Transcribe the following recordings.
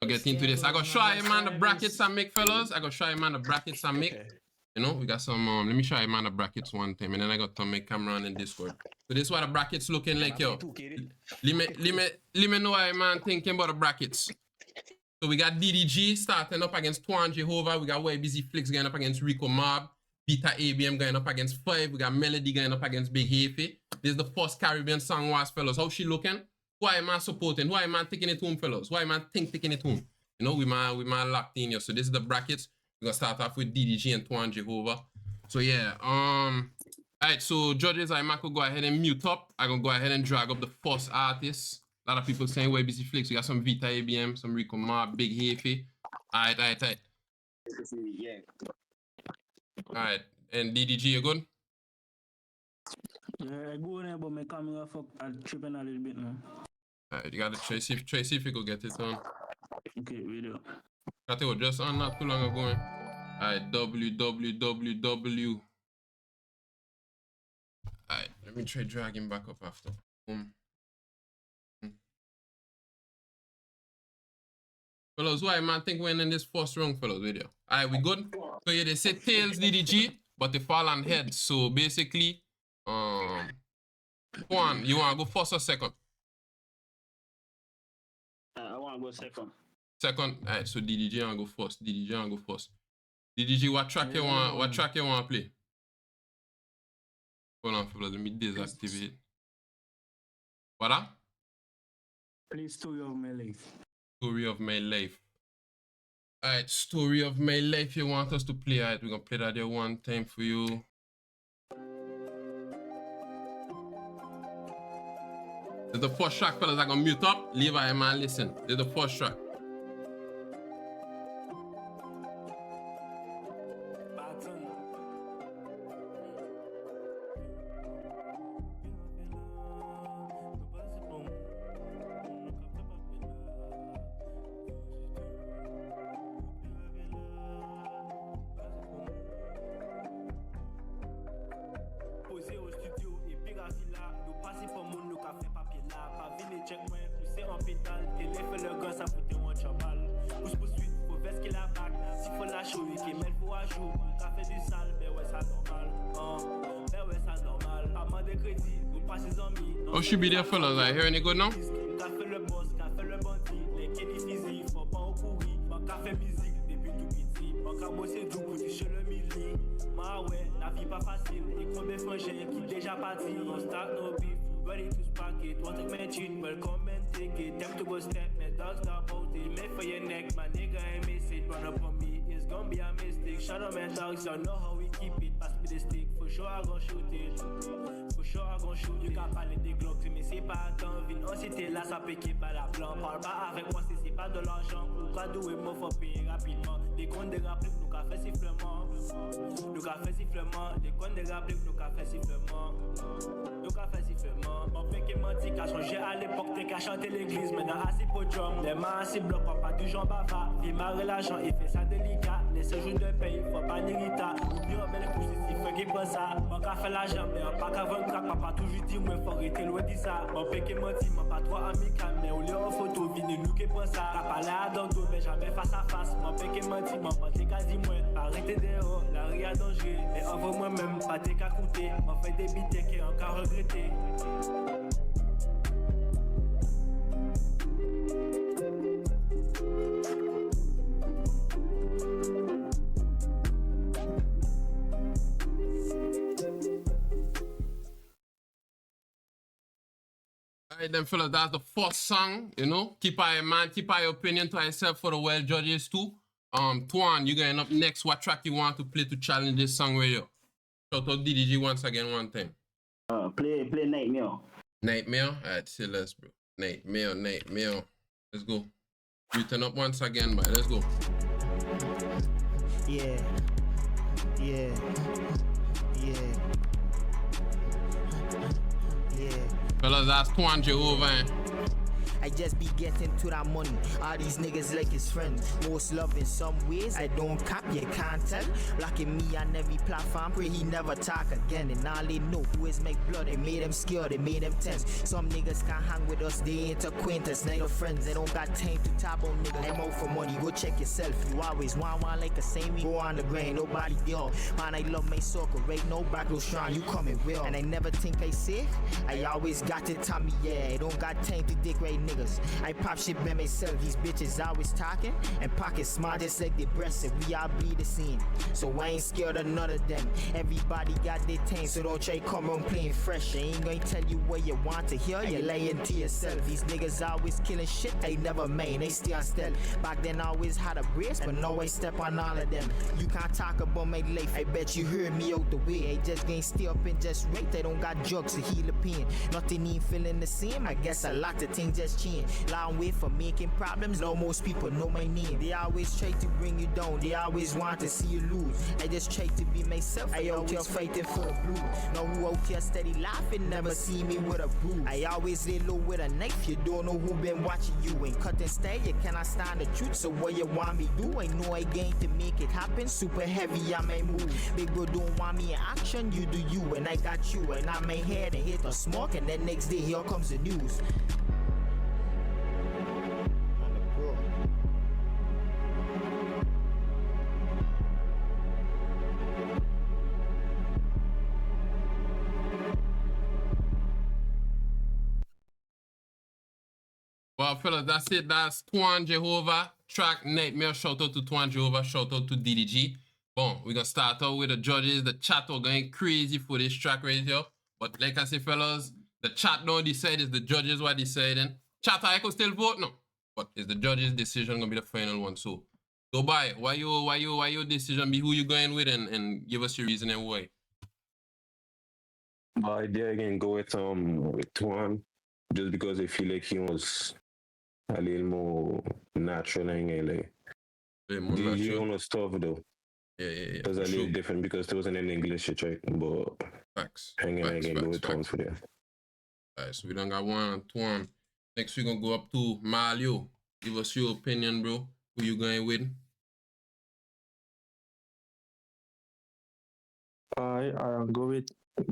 I'll get into this. I gotta show you, man, the brackets I make, fellas. I gotta show you, man, the brackets I make. You know, we got some, let me show you, man, the brackets one time. And then I got to make Cameron in Discord. So this is what the brackets looking like, yo. Let me know how, man, thinking about the brackets. So we got DDG starting up against Twan Jehovah. We got Way Busy Flicks going up against Rico Mob. Beta ABM going up against 5. We got Melody going up against Big Hefe. This is the first Caribbean song was, fellas. How she looking? Why am I supporting? Why am I taking it home, fellas? Why am I taking it home? You know, we man locked in here. So this is the brackets. We're gonna start off with DDG and Twan Jehovah. So yeah, alright, so judges, I might go ahead and mute up. I'm gonna go ahead and drag up the first artist. A lot of people saying Way Busy Flicks. We got some Vita ABM, some Rico Mob, Big Hefe. Alright. Alright, and DDG, you good? Yeah, good, but my camera I'm tripping a little bit now. Alright, you gotta try see if you could get it on. Okay, video. Got it just on not too long ago. Alright, www. Alright, let me try dragging back up after. Boom. Fellas, why man think we're in this first round, fellas, video? Alright, we good? So yeah, they say tails DDG, but they fall on heads. So basically, Juan, you wanna go first or second? I wanna go second. Second, alright, so DDG wanna go first. DDG, what track you wanna play? Hold on, fellas, let me deactivate. What up? Play Story of My Life. Story of My Life. Alright, Story of My Life you want us to play. Alright, we're gonna play that there one time for you. This is the first track, fellas. I'm gonna mute up. Leave I man listen. This is the first track. Oh, she be there, fellas. I hear any good now? Ready to spark it, want to match it, welcome and take it. Time to go step, my dogs stop out it. Made for your neck, my nigga ain't miss it. Run up on me, it's gonna be a mistake. Shout out my dogs, y'all know how we keep it. Pass me the stick, for sure I gon' shoot it. For sure I gon' shoot. You can parler des glocks, mais c'est pas tant vite. On s'était là, ça piquait pas la plan. Parle pas avec moi, c'est pas de l'argent. Ou cadeau et moi, faut payer rapidement. Les comptes de rappeler, nous qu'a fait sifflement. Nous qu'a fait sifflement. Les comptes de rappeler, nous qu'a fait sifflement. Nous qu'a fait sifflement. Mon père qui menti, qu'a changé à l'époque, t'es qu'à chanter l'église. Maintenant, assis pour drum. Les mains assis bloc, pas toujours bavard. Il marre l'argent, il fait ça délicat. Les séjours de paye, faut pas n'irrita. Oublie, on met les coups ici, faut qu'il pense ça. Mon qu'a fait l'argent, mais un pas qu'avant crack. Papa toujours dit, moi, faut arrêter loin de ça. Mon père qui menti, mon pas trop amical. Mais au lieu en photo, vini nous qui pense ça. T'as parlé à Dodo, mais jamais face à face. Mon père qui menti, mon pote, t'es qu'à dire, moi. Arrêtez des héros, la ria danger. Et envoie moi-même, pas t'es qu'à coûter. On fait des bités qui ont qu'à regretter. Alright then, fellas, that's the first song, you know. Keep your opinion to yourself for the well judges too. Twan, you going up next. What track you want to play to challenge this song with you? Shout out DDG once again, one time. Play Nightmare. Nightmare? Alright, say less, bro. Nightmare. Let's go. You turn up once again, boy. Let's go. Yeah. Fellas, that's Twan Jehovah. I just be getting to that money. All these niggas like his friends. Most love in some ways, I don't cap, you can't tell. Blocking me on every platform, pray he never talk again. And all they know who is make blood, they made them scared, they made them tense. Some niggas can't hang with us, they ain't acquaintance, they no friends. They don't got time to top on niggas. I'm out for money, go check yourself. You always want like a same, we go on the grain, nobody deal. Man, I love my soccer, right? No back, no strong, you coming real. And I never think I safe, I always got it, Tommy, yeah. I don't got time to dick right niggas. I pop shit by myself, these bitches always talking. And pocket smart just like they breasts, and we all bleed the scene. So I ain't scared of none of them. Everybody got their time, so don't try come on playing fresh. I ain't gonna tell you what you want to hear, you're lying to yourself. These niggas always killing shit, they never made, they stay on stealth. Back then I always had a brace, but now I step on all of them. You can't talk about my life, I bet you heard me out the way. I just can't stay up and just rate, I don't got drugs to heal the pain. Nothing ain't feeling the same, I guess a lot of things just change. Long way for making problems, now most people know my name. They always try to bring you down, they always want to see you lose. I just try to be myself, I out here fighting for the blue. Now who out here steady laughing, never see me with a bruise. I always lay low with a knife, you don't know who been watching you. Ain't cut and stay, you cannot stand the truth, so what you want me do? I know I gain to make it happen, super heavy I may move. Big bro don't want me in action, you do you, and I got you. And I may head and hit the smoke, and then next day here comes the news. Well, fellas, that's it. That's Twan Jehovah. Track Nightmare. Shout out to Twan Jehovah. Shout out to DDG. Boom. We're going to start out with the judges. The chat are going crazy for this track right here. But like I say, fellas, the chat don't decide. It's the judges who are deciding. Chat, I could still vote now. But it's the judges' decision going to be the final one. So, go by. Why your decision be who you going with and give us your reason and why. My idea again, go with Twan. Just because I feel like he was a little more natural and like DG almost tough though. Yeah. It was a little different because it wasn't in English, right? But facts. Hanging again, go with Twan for them. Alright, so we done got one, Twan. Next we're gonna go up to Malio. Give us your opinion, bro. Who you going with? I'll go with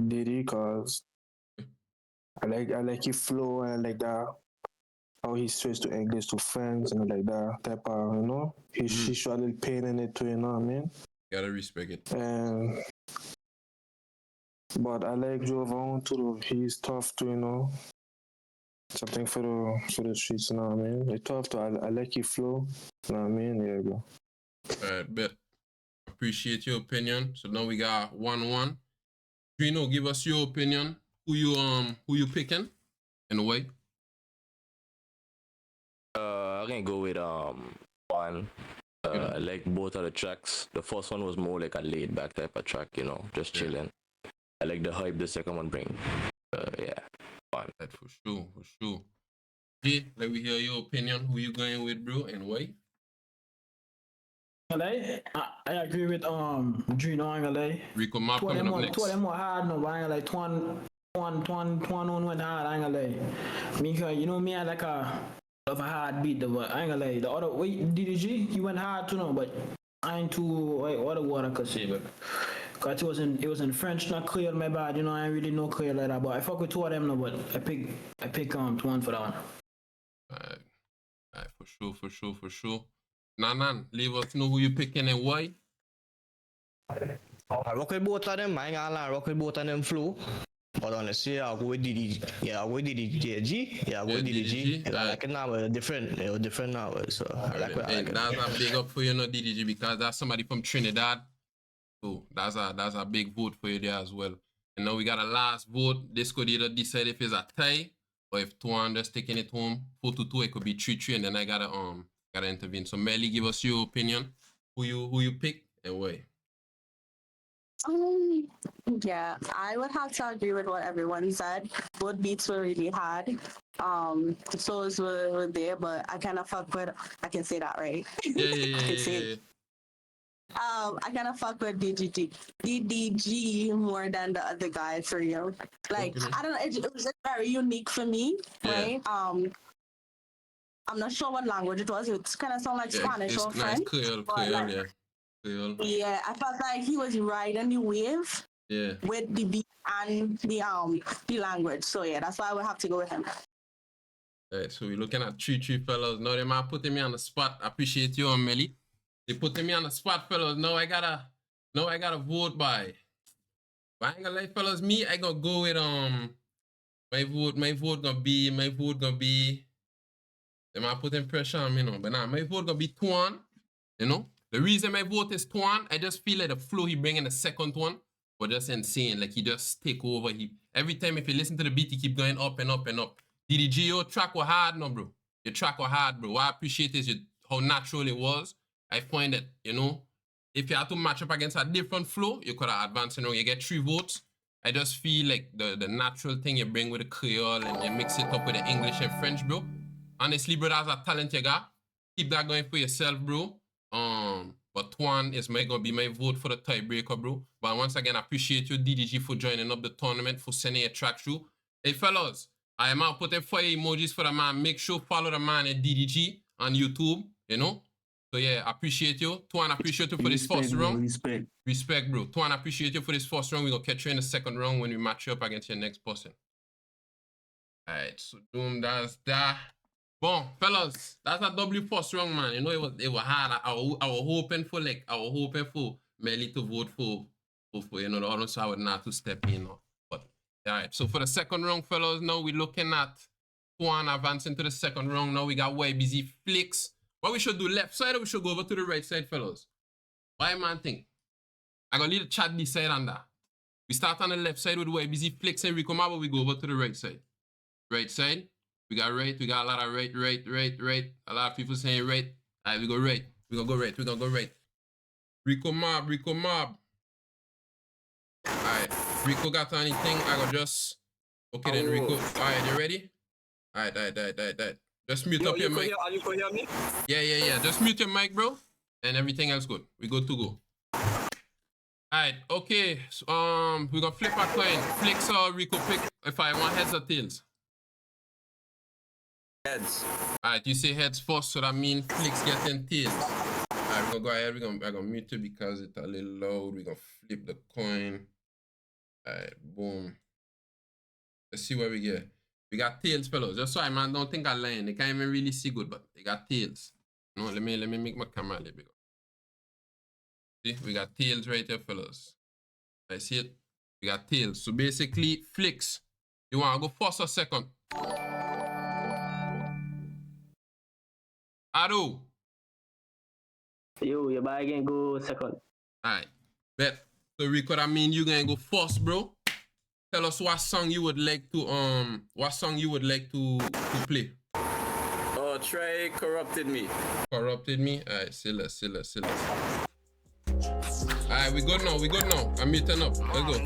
Diddy because I like his flow and I like that how he switched to English to French and like that type of, you know, he showed a little pain in it too, you know what I mean? Gotta respect it. But I like Jovan too. He's tough too, you know. Something for the streets, you know what I mean? It's tough too. I like his flow, you know what I mean? Yeah, bro. Alright, bet. Appreciate your opinion. So now we got 1-1. Drino, give us your opinion. Who you picking and why? I can go with one. I like both of the tracks. The first one was more like a laid back type of track, you know, just chilling. I like the hype the second one bring. Yeah, fun. That for sure. G, let me hear your opinion. Who you going with, bro, and why? I agree with Drino and LA. Rico Map coming up next. Two of them were hard, no, but I like Twan went hard, I ain't gonna lie. Because you know me, I like a hard beat, but I ain't gonna lie. The other DDG, he went hard too, no, but I ain't too what I could say, but cause it was in French, not clear, my bad. You know, I ain't really know clear like that, but I fuck with two of them, no, but I pick Twan for that one. Alright, for sure. Nanan, leave us know who you picking and why. I rock with both of them. I ain't gonna lie, I rock with both of them flow. But honestly, I'll go with DDG. Yeah, I'll go with DDG. Yeah, I'll go with DDG. And I like it now, different now. So I like it. That's a big up for you, no DDG, because that's somebody from Trinidad. So that's a big vote for you there as well. And now we got a last vote. This could either decide if it's a tie or if Twan just taking it home. 4-2, it could be 3-3, and then I gotta intervene. So Melly, give us your opinion. Who you pick and why? Yeah, I would have to agree with what everyone said. Both beats were really hard. The flows were there, but I kind of fuck with. I can say that, right? Yeah. I kind of fuck with DDG more than the other guy for you. Like, okay. I don't know, it was just very unique for me, right? I'm not sure what language it was. It kind of sound like Spanish or French. Creole, yeah. Creole. Yeah, I felt like he was riding the wave. Yeah. With the beat and the language. So yeah, that's why I would have to go with him. Alright, so we're looking at 3 fellas. Now they might putting me on the spot. I appreciate you, Melly. They putting me on the spot, fellas. Now I gotta vote by. But I ain't gonna lie, fellas. Me, I gonna go with my vote gonna be. They might putting pressure on me now. But nah, my vote gonna be Twan. You know? The reason my vote is Twan, I just feel like the flow he bring in the second one was just insane. Like he just take over. Every time if you listen to the beat, he keep going up and up and up. DDG, your track was hard, no, bro. Your track was hard, bro. What I appreciate is how natural it was. I find that, you know, if you had to match up against a different flow, you could have advanced, you know, you get 3 votes. I just feel like the natural thing you bring with the Creole and you mix it up with the English and French, bro. Honestly, bro, that's a talent you got. Keep that going for yourself, bro. But Twan is gonna be my vote for the tiebreaker, bro. But once again, I appreciate you, DDG, for joining up the tournament, for sending your track through. Hey, fellas, I am out putting fire emojis for the man. Make sure follow the man at DDG on YouTube, you know. So yeah, I appreciate you. Twan, I appreciate you for this first round. Respect, bro. Twan, I appreciate you for this first round. We're gonna catch you in the second round when we match you up against your next person. Alright, so boom, that's that. Bon, fellas, that's a W first round, man. You know, it was hard. I was hoping for Melly to vote for you know, the other side would not to step in. But all right, so for the second round, fellas, now we're looking at Twan advancing to the second round. Now we got YBZ Flicks. What we should do, left side or we should go over to the right side, fellas? Why man think? I got a little chat decide on that. We start on the left side with YBZ Flicks and Rico Mabo, we go over to the right side. Right side. We got right. We got a lot of right. A lot of people saying right. All right, we go right. We're gonna go right. Rico Mob. All right, Rico got anything? I go just. Okay then, Rico. All right, you ready? All right. Just mute up your mic. You can hear me? Yeah. Just mute your mic, bro. And everything else good. We good to go. All right, okay. So, we're gonna flip our coin. Flicks or Rico pick if I want heads or tails. Heads. Alright, you say heads first, so that means Flicks getting tails. Alright, we're gonna go ahead. I'm gonna mute you because it's a little loud. We're gonna flip the coin. Alright, boom. Let's see what we get. We got tails, fellas. Just so I man don't think I'm lying. They can't even really see good, but they got tails. No, let me make my camera a little bigger. See, we got tails right here, fellas. I see it. We got tails. So basically, Flicks, you wanna go first or second? Ado. Yo, your boy can go second. Alright, bet. So Rico, that mean you gonna go first, bro. Tell us what song you would like to play. Oh, try Corrupted Me. Corrupted Me? Alright, say less. Alright, we good now. I'm muting up. Let's go.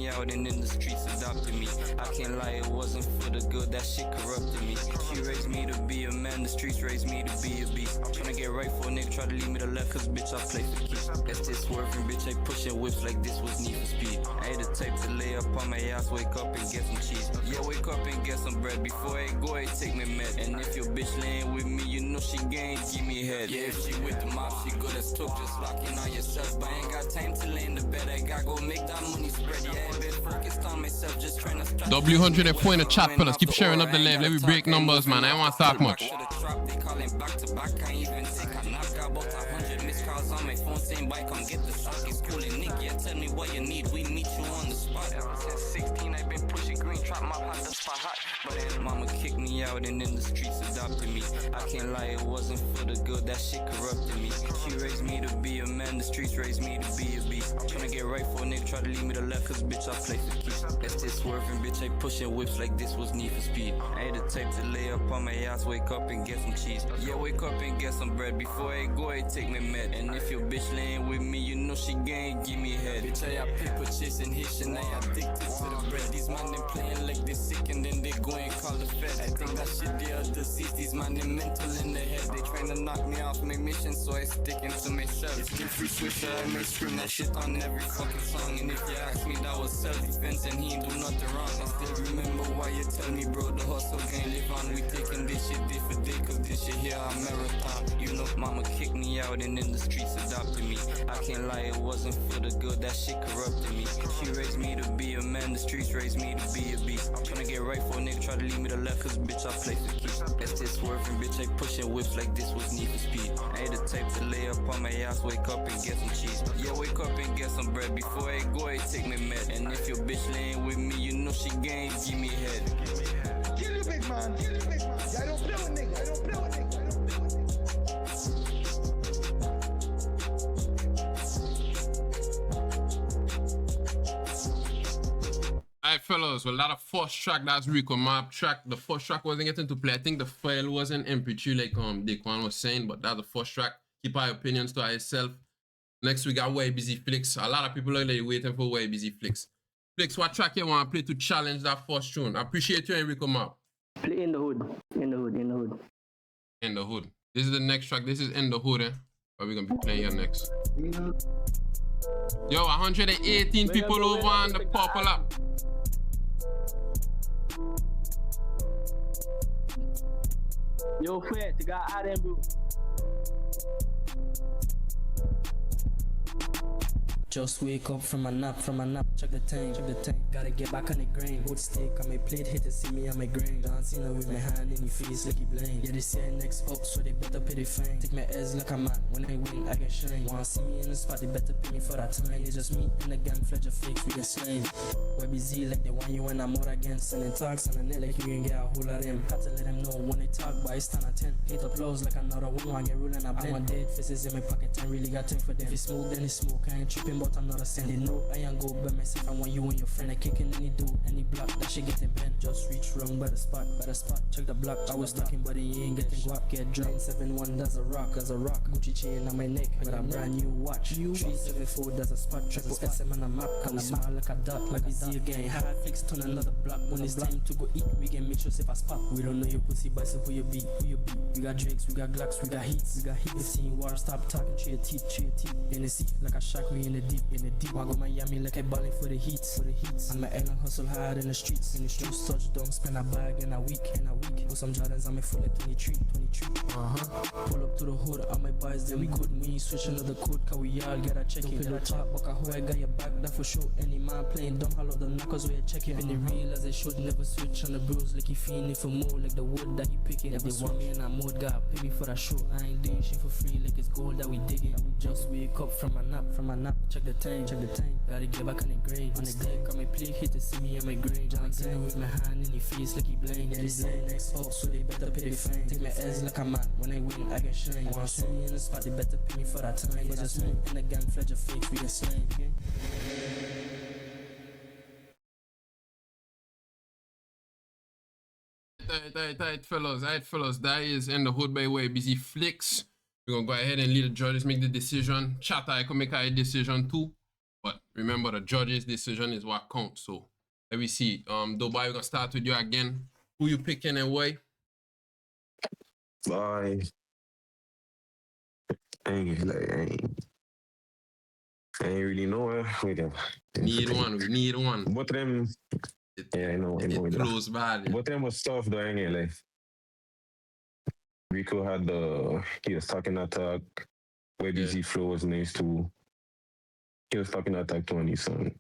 Out and in the streets adopted me. I can't lie, it wasn't for the good, that shit corrupted me. She raised me to be a man, the streets raised me to be a beast. Tryna get right for a nigga, try to leave me to left, cause bitch I play for keeps. That's this swerving, bitch, I pushing whips like this was Need for Speed. I ain't the type to lay up on my ass, wake up and get some cheese. Yeah, wake up and get some bread, before I go, I take me med. And if your bitch laying with me, you know she gang, give me head. Yeah, if she with the mob, she good as took, just locking on yourself. But I ain't got time to lay in the bed, I gotta go make that money spread. Yeah, I been focused on myself, just trying to W104 in the chat, fellas. Keep sharing up the live. Let me break numbers, man. I don't want to talk much. They calling back to back, can't even take a knock. Got about 100 missed calls on my phone saying, "Bye, come get the truck." It's cool and Nick, yeah, tell me what you need. We meet you on the spot. Ever since 16, I've been pushing green, trap my had the spot hot. But then mama kicked me out and in the streets adopted me. I can't lie, it wasn't for the good, that shit corrupted me. She raised me to be a man, the streets raised me to be a beast. Tryna get right for a nigga, try to leave me to left, cause bitch, I play for keeps. That's this swerving, bitch, I pushing whips like this was Need for Speed. I ain't the type to lay up on my ass, wake up and get some cheese. Yeah, wake up and get some bread, before I go, I take me med. And if your bitch laying with me, you know she gang, give me head. Bitch, I got people chasing hit, and I addicted to the bread. These man they playing like they sick and then they go and call the fed. I think that shit they are disease. These man they mental in the head. They trying to knock me off my mission, so I stick into myself. If you free swisher, I may scream that shit on every fucking song. And if you ask me, that was self-defense and he ain't do nothing wrong. I still remember why you tell me, bro, the hustle can't live on. We taking this shit day for day, cause this shit here a marathon. You know, mama kicked me out and in the streets adopted me. I can't lie, it wasn't for the good, that shit corrupted me. She raised me to be a man, the streets raised me to be a beast. I'm tryna get right for a nigga, try to leave me to left, cause bitch I play for keeps. That's this swerving, bitch I pushing whips like this was Need for Speed. I ain't the type to lay up on my ass, wake up and get some cheese. Yeah, wake up and get some bread, before I go I take me med. And if your bitch laying with me, you know she gang, give me head. Kill you big man, kill you big man. Yeah, I don't play with nigga, I don't play with nigga. Alright, fellas, well, that first track, that's Rico Map track. The first track wasn't getting to play. I think the file wasn't MP3 like Daquan was saying, but that's the first track. Keep our opinions to ourselves. Next, we got Way Busy Flicks. A lot of people are like waiting for Way Busy Flicks. Flicks, what track you want to play to challenge that first tune? I appreciate you, Rico Map. Play In the Hood. In the Hood, In the Hood. In the Hood. This is the next track. This is In the Hood, But we're going to be playing here next. Yo, 118 people over on the Purple app. Yo, Fred, you got Adam, bro. Just wake up from a nap, check the tank, gotta get back on the grain. Wood stick on my plate, hate to see me on my grain. Dancing with my hand in your face like you blind. Yeah, they say next up, so they better pay the fine. Take my ass like a man, when I win, I can shine. Wanna see me in the spot, they better pay me for that time. It's just me and the gang, fledge of fakes, we get slime. We're busy like the one you and I'm out against. Sending talks on the net like you can get a whole lot of them. Had to let them know when they talk, but I stand at 10. Hate applause like another one, I get ruling, I blend. I want dead faces in my pocket, and really got time for them. If it's smoke, then it's smoke, I ain't tripping, but I'm not a send. They know I ain't go by myself. I want you and your friend. I kicking any do, any block that shit getting bent. Just reach wrong by the spot, check the block. I was talking, but he ain't getting guap. Get drunk, 7-1, that's a rock. Gucci chain on my neck with a brand new watch. 374, that's a spot. Triple SM on a map. Can we smile like a dot, like we see again. Hard flicks turn another block. When it's time to go eat, we can make sure safe a spot. We don't know your pussy, but so who you be? We got drinks, we got Glocks, we got heats. We seen war, stop talking, cheer teeth. In the sea, like a shark, we in the deep. I go Miami like I ballin' for the heats. And my island hustle hard in the streets. Just touchdown, spend a bag in a week. Put some Jordans on my foot like 23. Pull up to the hood, all my boys, then we good. We ain't switch another code, cause we all get a check in. Don't talk, but how I got your back, that for sure. Any man playing dumb, hollow the knuckles where you check it. Been the real as I should, never switch on the bros. Like he feeling for more, like the wood that he picking. If they want me in a mode, God, pay me for that show. I ain't doing shit for free, like it's gold that we digging. We just wake up from a nap, check the tank. Gotta get back on the grain. On the deck, on my plate, hate to see me on my grain. Johnson with my hand in your face like he blind. Yeah, they say next up, so they better pay the fine. Take my ass like a man, when I win, I can shine. Wanna see me in the spot, they better pay me for that time. It's just me and the gang, fledge of fake, we get slime. Alright, fellas, that is In the Hood by Way Busy Flicks. We're gonna go ahead and let the judges make the decision. Chatter, I can make a decision too. But remember, the judge's decision is what counts. So let me see. Dubai, we're gonna start with you again. Who you picking and why? Bye. I ain't really know. We need one. But them, yeah, I know. Close bad. But them was tough though. Like Rico had he was talking attack. Way Busy Flow was nice too. He was talking attack 20 son.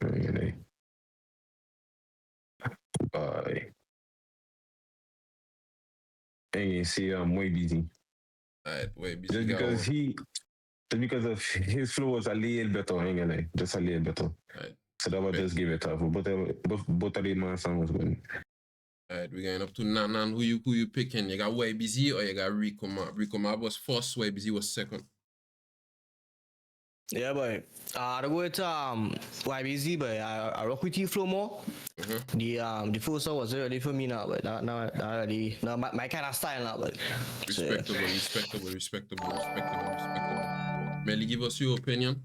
Bye. And you see, I'm Way Busy. Alright, Way Busy. Just because of his flow was a little better, just a little better. Right. So that would just give it up. Both of the man song was good. Alright, we're going up to Nanan. Who you picking? You got Way Busy or you got Rico Map? Rico Map was first, Way Busy was second. Yeah, boy. I go with YBZ, but I rock with you flow more. The full song was ready for me now, but now already my kind of style now, but respectable. Melly, give us your opinion.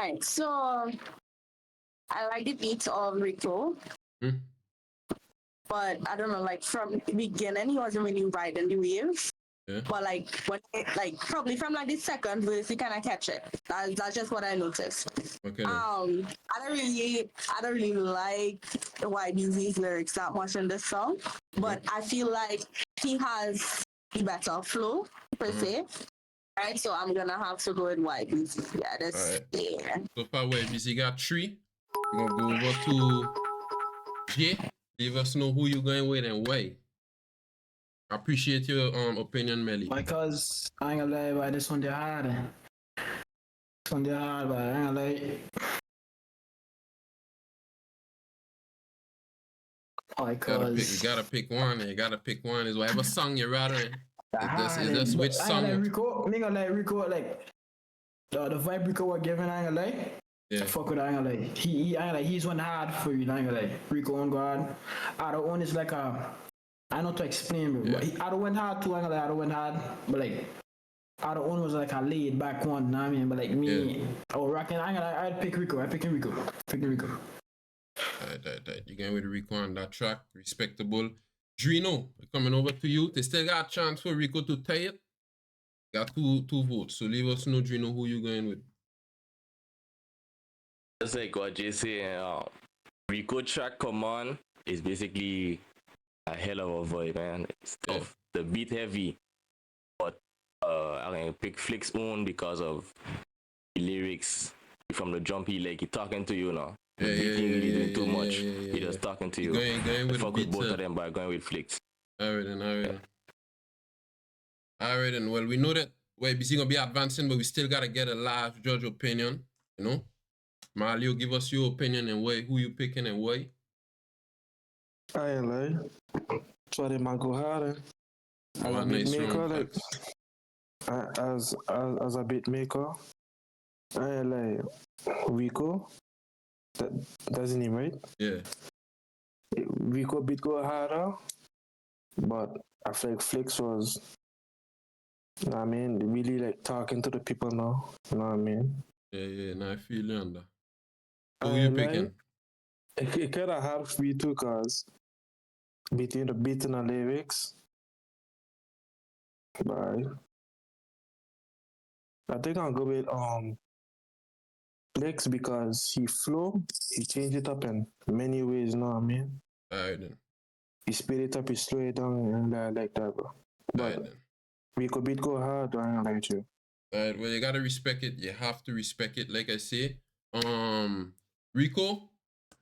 Alright, so I like the beat of Rico. But I don't know, like from the beginning, he wasn't really riding the waves. Yeah. But like when like probably from like the second verse, you kind of catch it. That's just what I noticed. Okay. I don't really like YBZ's lyrics that much in this song, but I feel like he has the better flow per se. Right, so I'm gonna have to go with YBZ. Yeah, that's yeah. So far, YBZ got 3. We're gonna go over to Jay. Leave us know who you're going with and why. I appreciate your opinion, Melly. Because I ain't gonna lie about this one, they're hard. This one, they're hard, but I ain't gonna lie. You gotta pick one. You gotta pick one. Is whatever song you're rather. It's just which song. Rico, me gonna lie, Rico, like the vibe Rico was giving, I ain't gonna lie. Yeah. Fuck with, I ain't gonna lie. He ain't gonna lie. He's one hard for you, I ain't gonna lie. Rico on guard. Other one is like a. I know to explain, bro. But other went hard too, I ain't gonna lie. Other went hard, but like. Other one was like a laid back one, you know what I mean? But like me, rocking, I ain't gonna lie. I'd pick Rico. Picking Rico. Alright. You going with Rico on that track. Respectable. Drino, coming over to you. They still got a chance for Rico to tie it. Got two votes. So leave us know, Drino, who you going with. Just like what Jay said, Rico track Come On is basically a hell of a vibe, man. It's tough. The beat heavy. But I can pick Flick's own because of the lyrics from the jump. He talking to you now. The beat ain't really doing too much. He just talking to you. Going with fuck with both of them by going with Flicks. Alright then. Well, we know that YBC gonna be advancing, but we still gotta get a live judge opinion. You know, Marlio, give us your opinion and why. Who you picking and why? I ain't lie. Try to man go harder. As a beat maker, like as a beat maker, I ain't lie. Rico. That's his name, right? Yeah. Rico beat go harder, but I feel like Flex was, you know what I mean, really like talking to the people now, you know what I mean? Yeah, now I feel you on that. So who you picking? It kind of hard for me too, because between the beat and the lyrics, but I think I'll go with Flex because he changed it up in many ways, you know what I mean? Alright then. He speed it up, he slow it down, and I like that, bro. But we could beat go hard, I ain't like you. Alright, well, you gotta respect it. You have to respect it. Like I say, Rico,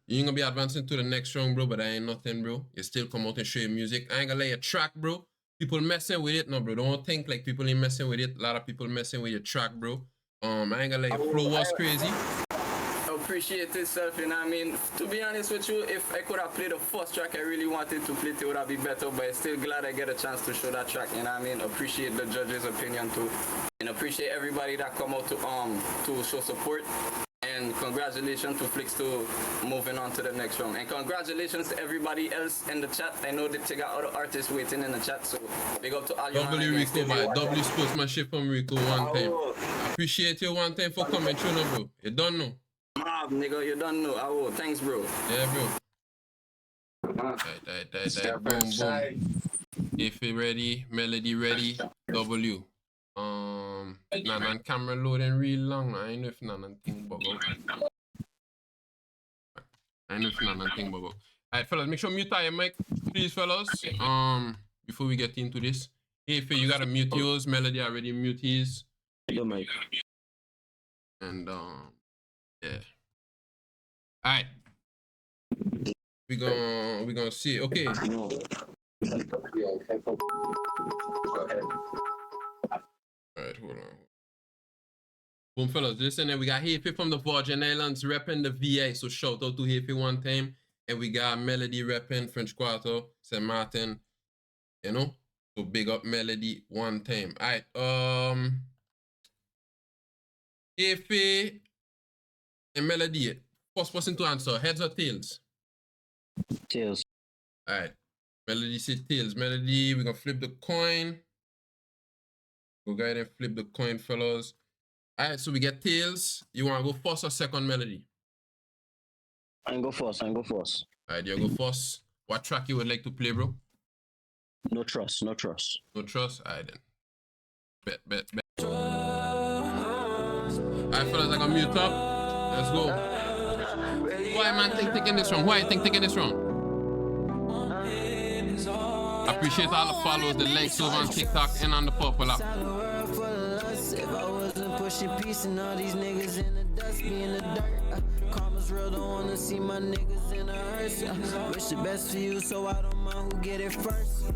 you ain't gonna be advancing to the next round, bro, but that ain't nothing, bro. You still come out and show your music. I ain't gonna let you track, bro. People messing with it, no, bro. Don't think like people ain't messing with it. A lot of people messing with your track, bro. I ain't gonna let your flow was crazy. I appreciate itself, you know what I mean? To be honest with you, if I could have played the first track I really wanted to play, it would have been better, but I'm still glad I get a chance to show that track, you know what I mean? Appreciate the judges' opinion too. And appreciate everybody that come out to show support. And congratulations to Flix to moving on to the next round. And congratulations to everybody else in the chat. I know that they got other artists waiting in the chat, so big up to all your W Rico, by W sportsmanship from Rico one time. Appreciate you one time for coming through, no, bro. You don't know. Nigga, you don't know. Thanks, bro. Yeah, bro. That. Boom. If you ready, melody ready, W. Nan camera loading real long. I ain't know if Nan thing bug out. Alright, fellas, make sure mute your mic, please, fellas. Before we get into this. If you gotta mute yours, Melody already mute his. Your mic. And yeah. Alright. We gonna see. Okay. Alright, hold on. Boom, fellas, listen, and we got Hefe from the Virgin Islands repping the VA, so shout out to Hefe one time. And we got Melody repping French Quarter, St. Martin, you know? So big up Melody one time. Alright, Hefe and Melody, first person to answer, heads or tails? Tails. Alright, Melody said tails. Melody, we're gonna flip the coin. Go ahead and flip the coin, fellas. Alright, so we get Tails. You want to go first or second melody? I go first. Alright, you go first. What track you would like to play, bro? No trust. No trust? Alright then. Bet. Alright, fellas, I got mute up. Let's go. Why man taking this wrong? Why you taking this wrong? I appreciate all the follows, the likes over on TikTok and on the Purple app. If I wasn't pushing peace and all these niggas in the dust be in the dirt. Karma's real, don't wanna see my niggas in a hearse. Wish the best for you, so I don't mind who get it first.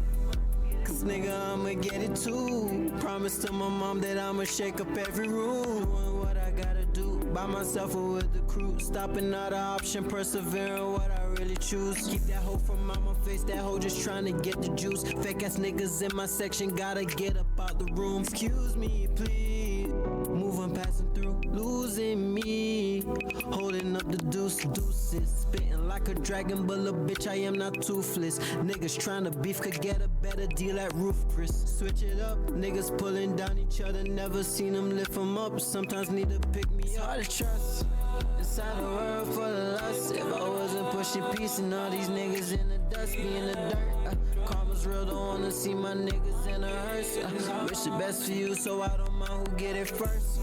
Cause nigga, I'ma get it too. Promise to my mom that I'ma shake up every room. What I gotta do by myself or with the crew. Stopping out the option, persevering what I really choose. Keep that hoe from out my face, that hoe just trying to get the juice. Fake ass niggas in my section, gotta get up out the room. Excuse me, please. Moving, passing through, losing me. Holding up the deuces. Spitting like a dragon, but little bitch, I am not toothless. Niggas trying to beef could get a better deal at Roof Chris. Switch it up, niggas pulling down each other. Never seen them lift them up. Sometimes need to pick me up. It's hard to trust. Inside a world full of lust. If I wasn't pushing peace and all these niggas in the dust be in the dirt. Karma's real, don't wanna see my niggas in a hearse. Wish the best for you, so I don't mind who get it first.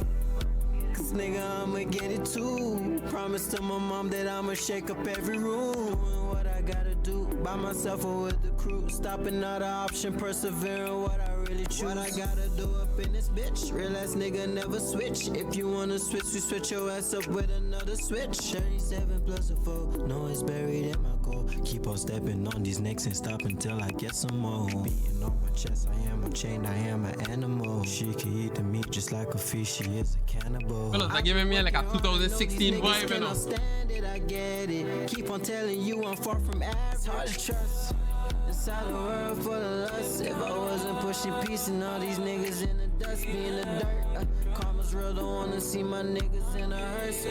Cause nigga, I'ma get it too. Promise to my mom that I'ma shake up every room. What I gotta do by myself or with the crew. Stopping out the option, persevering what I really choose. What I gotta do up in this bitch. Real ass nigga never switch. If you wanna switch, we switch your ass up with another switch. 37 plus a 4, no it's buried in my core. Keep on stepping on these necks and stop until I get some more. Beating on my chest, I am unchained, I am an animal. She can eat the meat just like a fish, she is a cannibal. Fellas, they're giving me like a 2016 vibe, you know. Stand it, I get it. Keep on telling you I'm far from ass. Hard to trust. Inside a world full of lust. If I wasn't pushing peace and all these niggas in the dust be in the dirt. Karma's real, don't wanna see my niggas in a hearse.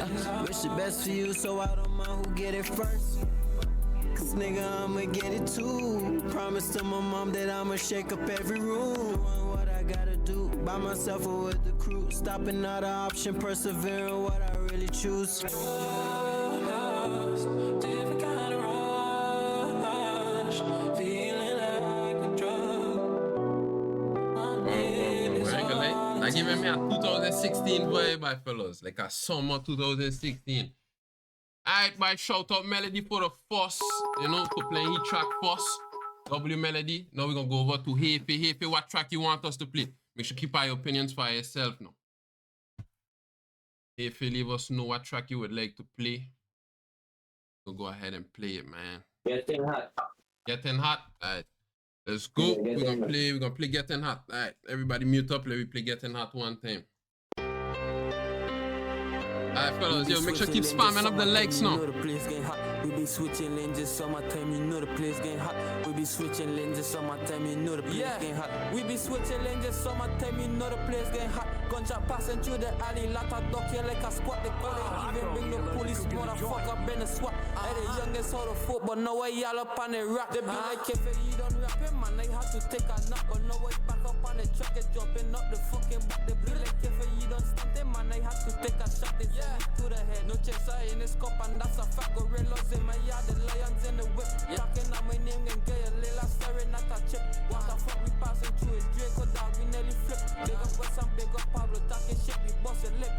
Wish the best for you, so I don't mind who get it first. Cause nigga, I'ma get it too. Promise to my mom that I'ma shake up every room. What I gotta do by myself or with the crew. Stopping out the option, persevering what I really choose. Different kind of rush, feeling like a drug. They're giving me a 2016 vibe, my fellas. Like a summer 2016. Alright, by shout out Melody for the first, you know, to play his track first. W Melody. Now we're gonna go over to Hefe. Hefe, what track you want us to play? Make sure you keep your opinions for yourself now. Hefe, leave us know what track you would like to play. We'll go ahead and play it, man. Getting hot. Getting hot. Alright. Let's go. We're gonna play Getting Hot. Alright, everybody mute up, let me play Getting Hot one time. Alright, fellas, yo, make sure you keep spamming up the likes now. We be switching lanes just summertime, you know the place getting hot. We be switching lanes just summertime, you know the place getting hot. We be switching lanes just summertime, you know the place getting hot. Gunshot passing through the alley, lot of duck here like a squat. They call it even bring the police, motherfucker, been a swat. I the youngest out of foot, but now I yell up on the rock. They be like, if you don't rap it, man, I have to take a nap. But now I back up on the track, it's jumping up the fucking back. They be like, if you don't stop it, man, I have to take a shot. They send me to the head. No chaser in this cup, and that's a fact. Gorillas in my yard, the lions in the whip. Talking out my name and get a little staring at a chip. What the fuck we passing through is Draco dog, we nearly flip. Big up West and big up Pablo, talking shit, we bust a lip.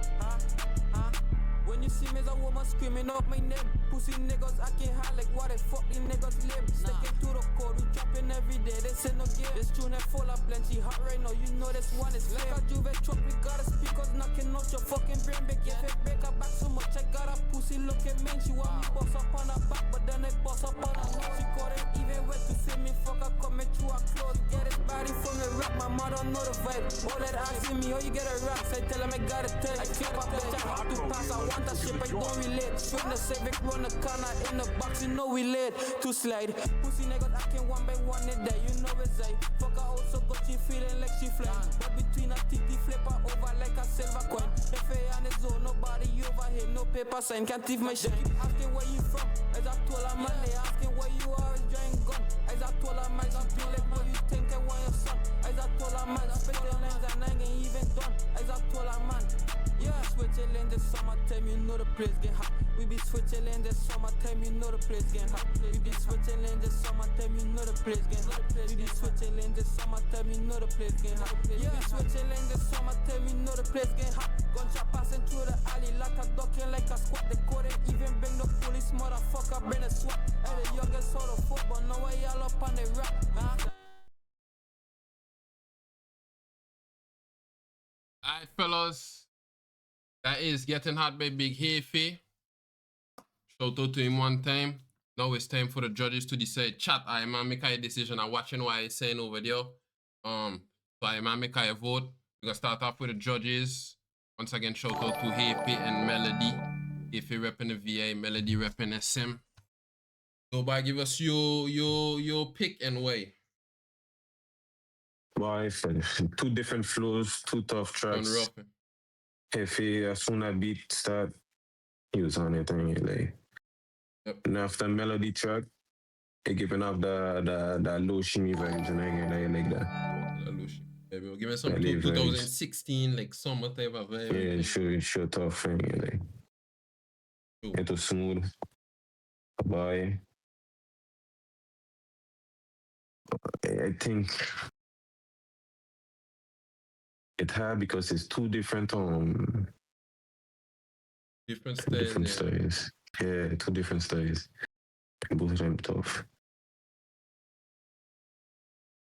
When you see me as a woman screaming out my name. Pussy niggas acting hard like what the fuck these niggas lame. Sticking to the code, we dropping every day, they say no game. This tune is full of blend, she hot right now, you know this one is lame. Like a Juve truck, we got a speakers knocking out your fucking brain. Big if it break her back so much, I got a pussy looking mean. She want me boss up on her back, but then I boss up on her neck. She couldn't even wait to see me fuck her coming through her clothes. Get his body from the rap, my mother know the vibe. All that asking me, how you get a rap? I tell him I got a tell. I clap up bitch, I have to pass, I want that shit, I don't relate. Swing the Civic, run the corner in the box, you know we late to slide. Pussy niggas acting one by one in there, you know it's I. Fuck her out so good, she feeling like she flying. But between her teeth, flip her over like a silver coin. If I on his own, nobody over here, no paper sign, can't thief my shit. Keep asking where you from, as I told her man, they asking where you are, drawing gun. As I told her man, I feel like what you think I want your son. As I told her man, spit the lines and I ain't even done. As I told her man, yeah. summertime, you know the place get hot. We be switching lanes this summertime, you know the place get hot. We be switching lanes this summertime, you know the place get hot. We be switching lanes this summertime, you know the place get hot. We be switching lanes this summertime, you know the place get hot. Gunshot passing through the alley like a ducking, like a squat. The couldn't even bring the police, motherfucker, bring the SWAT. And the youngest saw the football, now I all up on the rap. Alright, fellas. That is Getting Hot by Big Hefe. Shout out to him one time. Now it's time for the judges to decide. Chat, I man make a decision. I'm watching what he's saying over there. So I man make a vote. We're gonna start off with the judges. Once again, shout out to Hefe and Melody. Hefe repping the VA, Melody repping SM. So by give us your pick and way. Boy, two different flows, two tough tracks. If he, as soon as beat start, he was on it and like. Yep. And after melody track, he giving off the low shimmy vibes and I like that. Low shimmy. Maybe we'll give me some 2016 like summer type of vibe. Yeah, sure tough thing like. It was smooth. Boy. I think it's hard because it's two different styles. Styles. Yeah, two different styles. Both of them tough.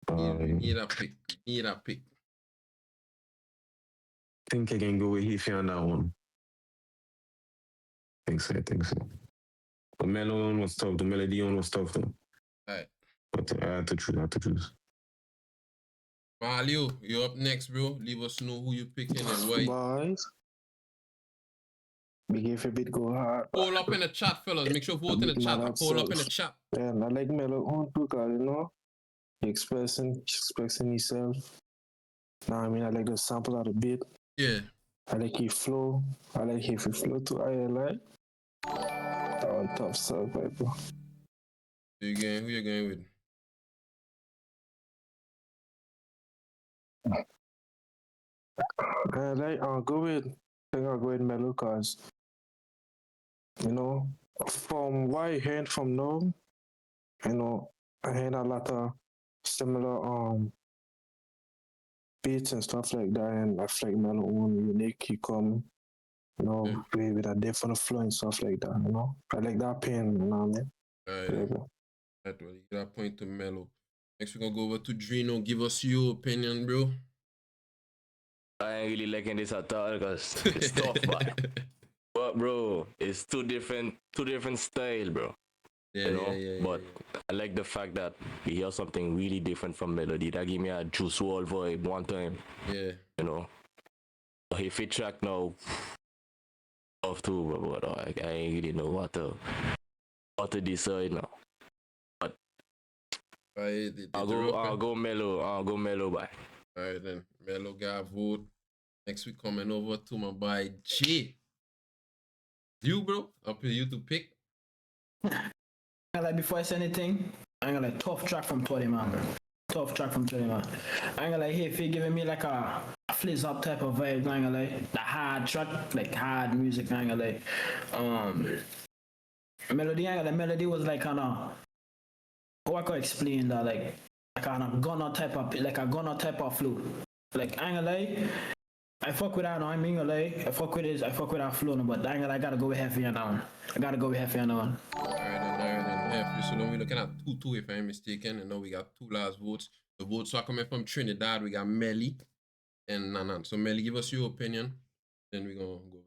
Need a pick. I think I can go with Hefe on that one. I think so. The mellow one was tough. The melody one was tough though. Alright. But I had to choose. Mario, you're up next, bro. Leave us know who you picking and why. Boys. Big Hefe beat go hard. Poll up in the chat, fellas. Make sure vote in the chat. Poll up in the chat. Yeah, I like Mellow on too, cause you know, he expressing himself. Nah, I mean, I like the sample of the beat. Yeah. I like his flow. I like his flow too. I like. That one tough stuff, bro. Who you going with? I'll go with Mellow, cause you know, from what I heard from now, you know, I heard a lot of similar beats and stuff like that, and I feel like Mellow own unique. He come, you know, with a different flow and stuff like that. You know, I like that pen. You know what I mean? That one. You got a point to Mellow. Next, we're gonna go over to Drino. Give us your opinion, bro. I ain't really liking this at all because it's tough, but bro, it's two different style, bro. Yeah, you know? yeah. But I like the fact that we hear something really different from Melody. That gave me a Juice WRLD vibe one time. Yeah. You know. If it track now, off too, but I ain't really know what to decide now. But I'll go mellow, bye. Alright then, Mellow got vote. Next week coming over to my boy G. You, bro, up to you to pick. Like before I say anything, I'm gonna like tough track from 20 man, bro. Tough track from 20 man. I'm gonna like Hefe giving me like a flizz up type of vibe. I'm gonna like the hard track, like hard music. I'm gonna like melody was like kind of. How I can explain that like kind of gunner type of flow. Like I ain't gonna lie, I fuck with that. No, I mean gonna lie, I fuck with that flow. No, but I ain't gonna lie, I gotta go with Hefe on that one. Alright then. Hefe. So now we're looking at 2-2 if I'm mistaken, and now we got two last votes. The votes are coming from Trinidad. We got Melly and Nanan. So Melly, give us your opinion. Then we're gonna go.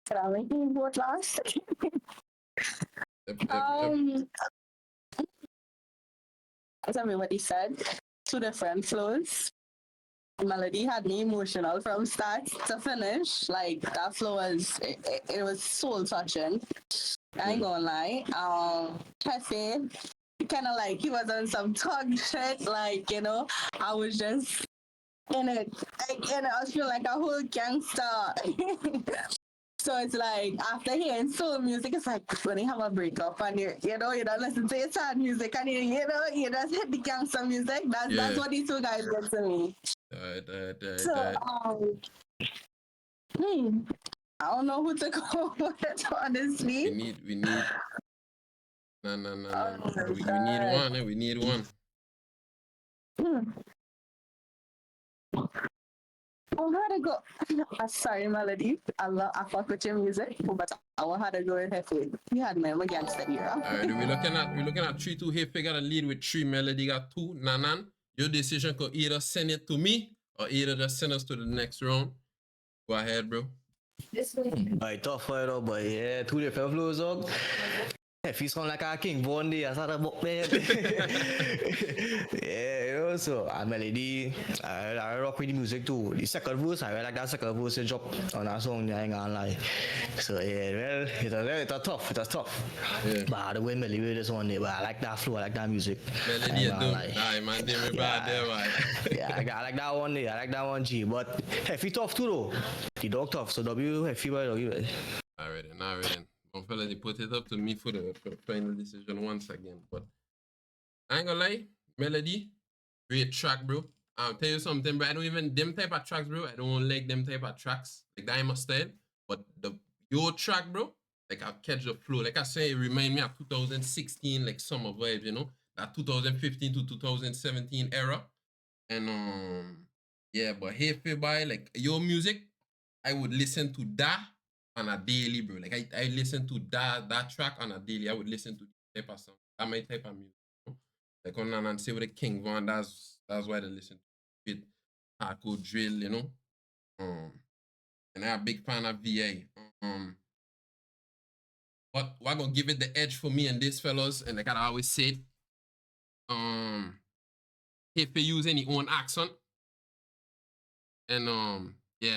Can I make you vote last? Tell me what he said. Two different flows. Melody had me emotional from start to finish. Like that flow was it was soul touching. I ain't gonna lie. Hefe, kind of like he was on some tug shit. Like, you know, I was just in it. I was feeling like a whole gangster. So it's like after hearing soul music, it's like when you have a breakup and you don't listen to your sad music and you just hit the gangster music. That's what these two guys did to me. Alright. So I don't know who to go with, honestly. We need. No. We need one. We need one. Oh, how to go? Sorry, Melody. I fuck with your music, but I want how to go with Hefe. You had me against the hero. Alright, we're looking at 3-2. Hefe got a lead with 3. Melody got 2. Nanan, your decision could either send it to me or either just send us to the next round. Go ahead, bro. Alright, tough fight up, but yeah, 2 different flows up. If he's on like a king one day, I started book man. Yeah, you know, so I Melody, I rock with the music too. The second verse, I like that second verse drop on that song, I ain't gonna lie. So yeah, well, it was tough. Yeah. But the way Melody with this one day, but I like that flow, I like that music. Melody, nah, man, they me bad there, man. Yeah, I like that one day, I like that one G. But if he tough too though, the dog tough, so W, if he by W. Alright. One fella, they put it up to me for the final decision once again. But I ain't gonna lie, Melody, great track, bro. I'll tell you something, bro. I don't even them type of tracks, bro. I don't like them type of tracks, like Diamond style. But your track, bro, like I'll catch the flow. Like I say, it remind me of 2016, like summer vibes, you know, that 2015 to 2017 era. And yeah, but Hefe by like your music, I would listen to that on a daily, bro. Like I listen to that track on a daily. I would listen to that type of song. That my type of music. You know? Like on and say with the King Von, that's why they listen to it. Hardcore drill, you know. And I'm a big fan of VA. But we're gonna give it the edge for me and this fellas, and like I always said, if you use any own accent, and yeah.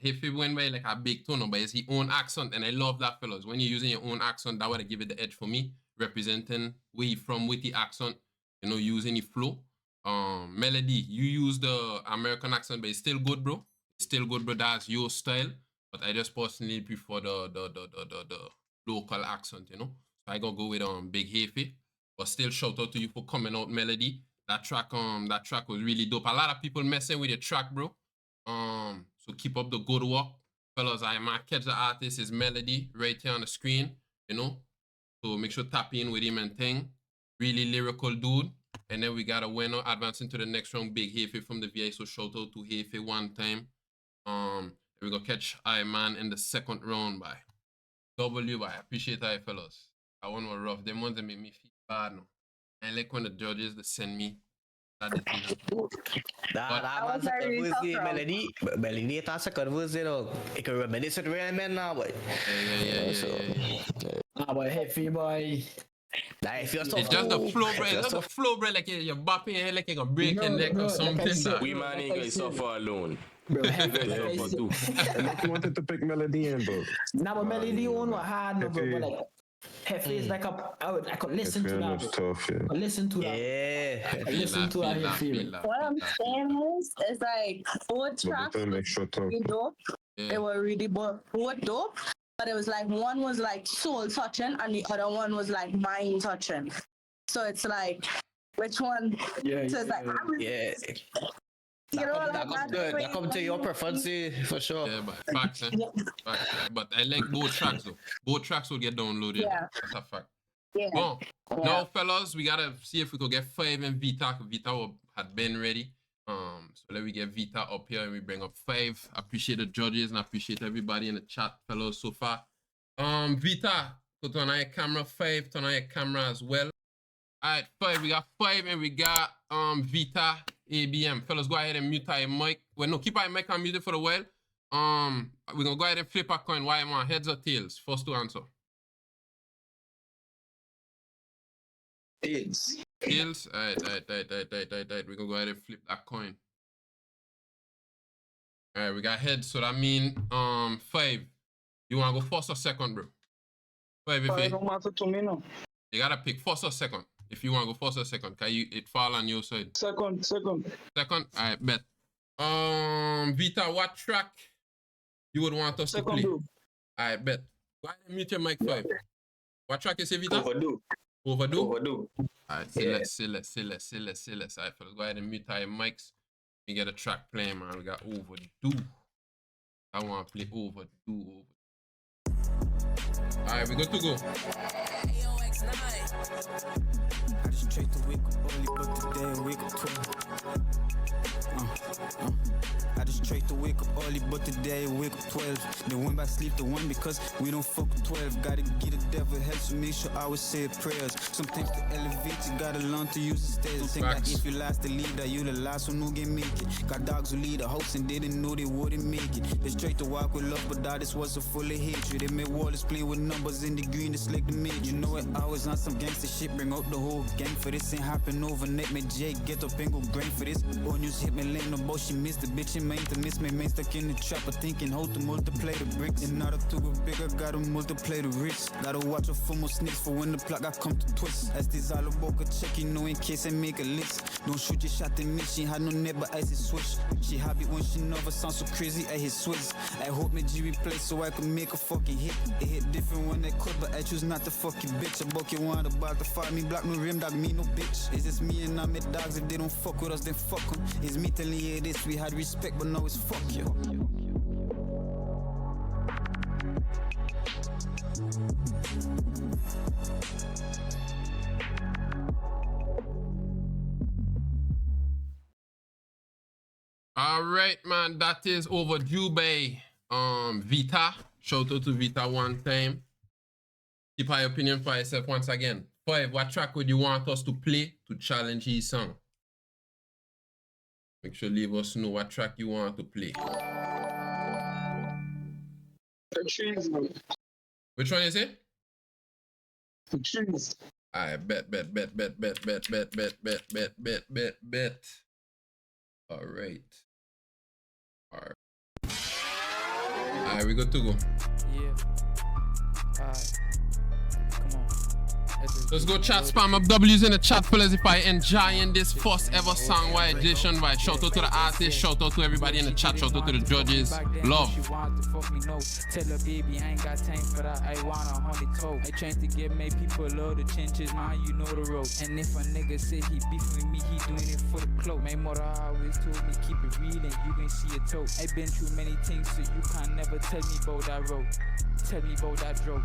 If he went by like a big tone, but it's his own accent, and I love that, fellas. When you're using your own accent, that would give it the edge for me, representing where you from with the accent, you know, using the flow. Melody, you use the American accent, but it's still good, bro. It's still good, bro. That's your style. But I just personally prefer the local accent, you know. So I gotta go with Big Hefe. But still, shout out to you for coming out, Melody. That track was really dope. A lot of people messing with the track, bro. So keep up the good work, fellas. I might catch the artist is Melody right here on the screen, you know. So make sure tap in with him and thing. Really lyrical dude. And then we got a winner advancing to the next round, Big Hefe from the VA. So shout out to Hefe one time. We're gonna catch Man in the second round by W. I appreciate that, fellas. That one was rough. Them ones that make me feel bad now. And like when the judges they send me that decision. That Melody tá second verse, you know. I can remember this real man now, boy. Yeah. Ah, boy, Hefe, boy. It's just the flow, bro. It's just the flow, bro. Like you're bopping your head like you're gonna break your neck or something. Like we man ain't gonna suffer alone. Bro, Hefe wanted to pick Melody in, bro. Nah, but Melody one was hard, no, bro. But like, Hefe is like I could listen to that. Tough, yeah. I listen to that. Yeah. I listen to that. What I'm saying is like both tracks really dope. They were really both dope. But it was like one was like soul touching and the other one was like mind touching. So it's like which one? Yeah. So it's like you know, that come to your preference for sure. Yeah, but facts, but I like both tracks though. Both tracks will get downloaded. Yeah. That's a fact. Yeah. Well, now fellas, we gotta see if we could get 5 in Vita. Vita had been ready. So let me get Vita up here and we bring up 5. I appreciate the judges and I appreciate everybody in the chat, fellas, so far. Vita, go turn on your camera. 5, turn on your camera as well. Alright, 5. We got 5 and we got Vita ABM. Fellas, go ahead and mute your mic. Well, no, keep your mic on muted for a while. We're gonna go ahead and flip a coin. Why am I heads or tails? First to answer. Tails. Tails. Alright. We're gonna go ahead and flip that coin. Alright, we got heads, so that means 5. You wanna go first or second, bro? 5 if it don't matter to me now. You gotta pick first or second. If you wanna go first or second, can it fall on your side? Second. Alright, bet. Vita, what track you would want us to play? Alright, bet. Go ahead and mute your mic 5. What track is it, Vita? Overdue. Alright, say less. Alright, fellas, go ahead and mute our mics. We get a track playing, man. We got Overdue. I want to play over. Alright, we good to go. I just tried to wake up early, but today I wake up 12. I just tried to wake up early, but today I wake up 12. They went back sleep the one because we don't fuck with 12. Gotta get the devil help, so make sure I always say prayers. Sometimes to elevate, you gotta learn to use the stairs. Don't think that if you last the leader, you the last one who can make it. Got dogs who lead a house and didn't know they wouldn't make it. They straight to walk with love, but that is was so full of hatred. They made Wallace playing with numbers in the green, it's like the mid. You know it, I was on some gangster shit, bring out the whole gang for this. Ain't happen overnight, make Jake get up and go grind for this. Boy, news hit me late, no boat, she missed the bitch and main to miss me. Man stuck in the trapper thinking how to multiply the bricks. In order to go bigger, gotta multiply the rich. Gotta watch out for more sneaks for when the plot got come to twist. As this all about a check, you know, in case I make a list. Don't shoot your shot and miss, she had no net but ice switch. She happy when she never sound so crazy at his switch. I hope my G replay so I can make a fucking hit. It hit different when they cut, but I choose not to fucking bitch. A bucket want about to fight me, black no rim dog, me no bitch. It's just me and I met dogs, if they don't fuck with us, then fuck them. It's me telling you this, we had respect, but now it's fuck you. All right, man, that is overdue by Vita. Shout out to Vita one time. Keep your opinion for yourself once again. 5, what track would you want us to play to challenge his song? Make sure leave us know what track you want to play. Which one is it? Alright, bet. Alright. Alright, we good to go. Yeah. Alright. Come on. Let's go chat, spam up W's in the chat, fellas, if I enjoying this first ever song by edition. By shout out to the artist, shout out to everybody in the chat, shout out to the judges. Love. Tell her baby I ain't got time for that. I want a 100 toe. I trying to get my people love the changes, man, you know the road. And if a nigga say he beefing with me, he doing it for the clout. My mother always told me keep it real and you can see a toe. I been through many things, so you can't never tell me about that road. Tell me about that drug.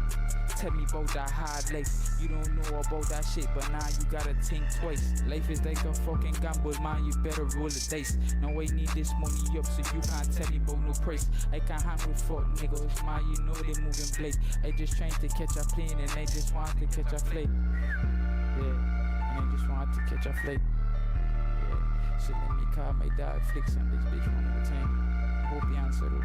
Tell me about that hard life. You don't know about that shit, but now you gotta think twice. Life is like a fucking gamble, man, you better roll the dice. Now I need this money up, so you can't tell me about no price. I can't handle fuck niggas, man, you know they moving blade. I just trying to catch a plane and I just want to catch a flight. Yeah, and I just want to catch a flight. Yeah, so let me call my dog flicks on this bitch one more time. Hope you answer though.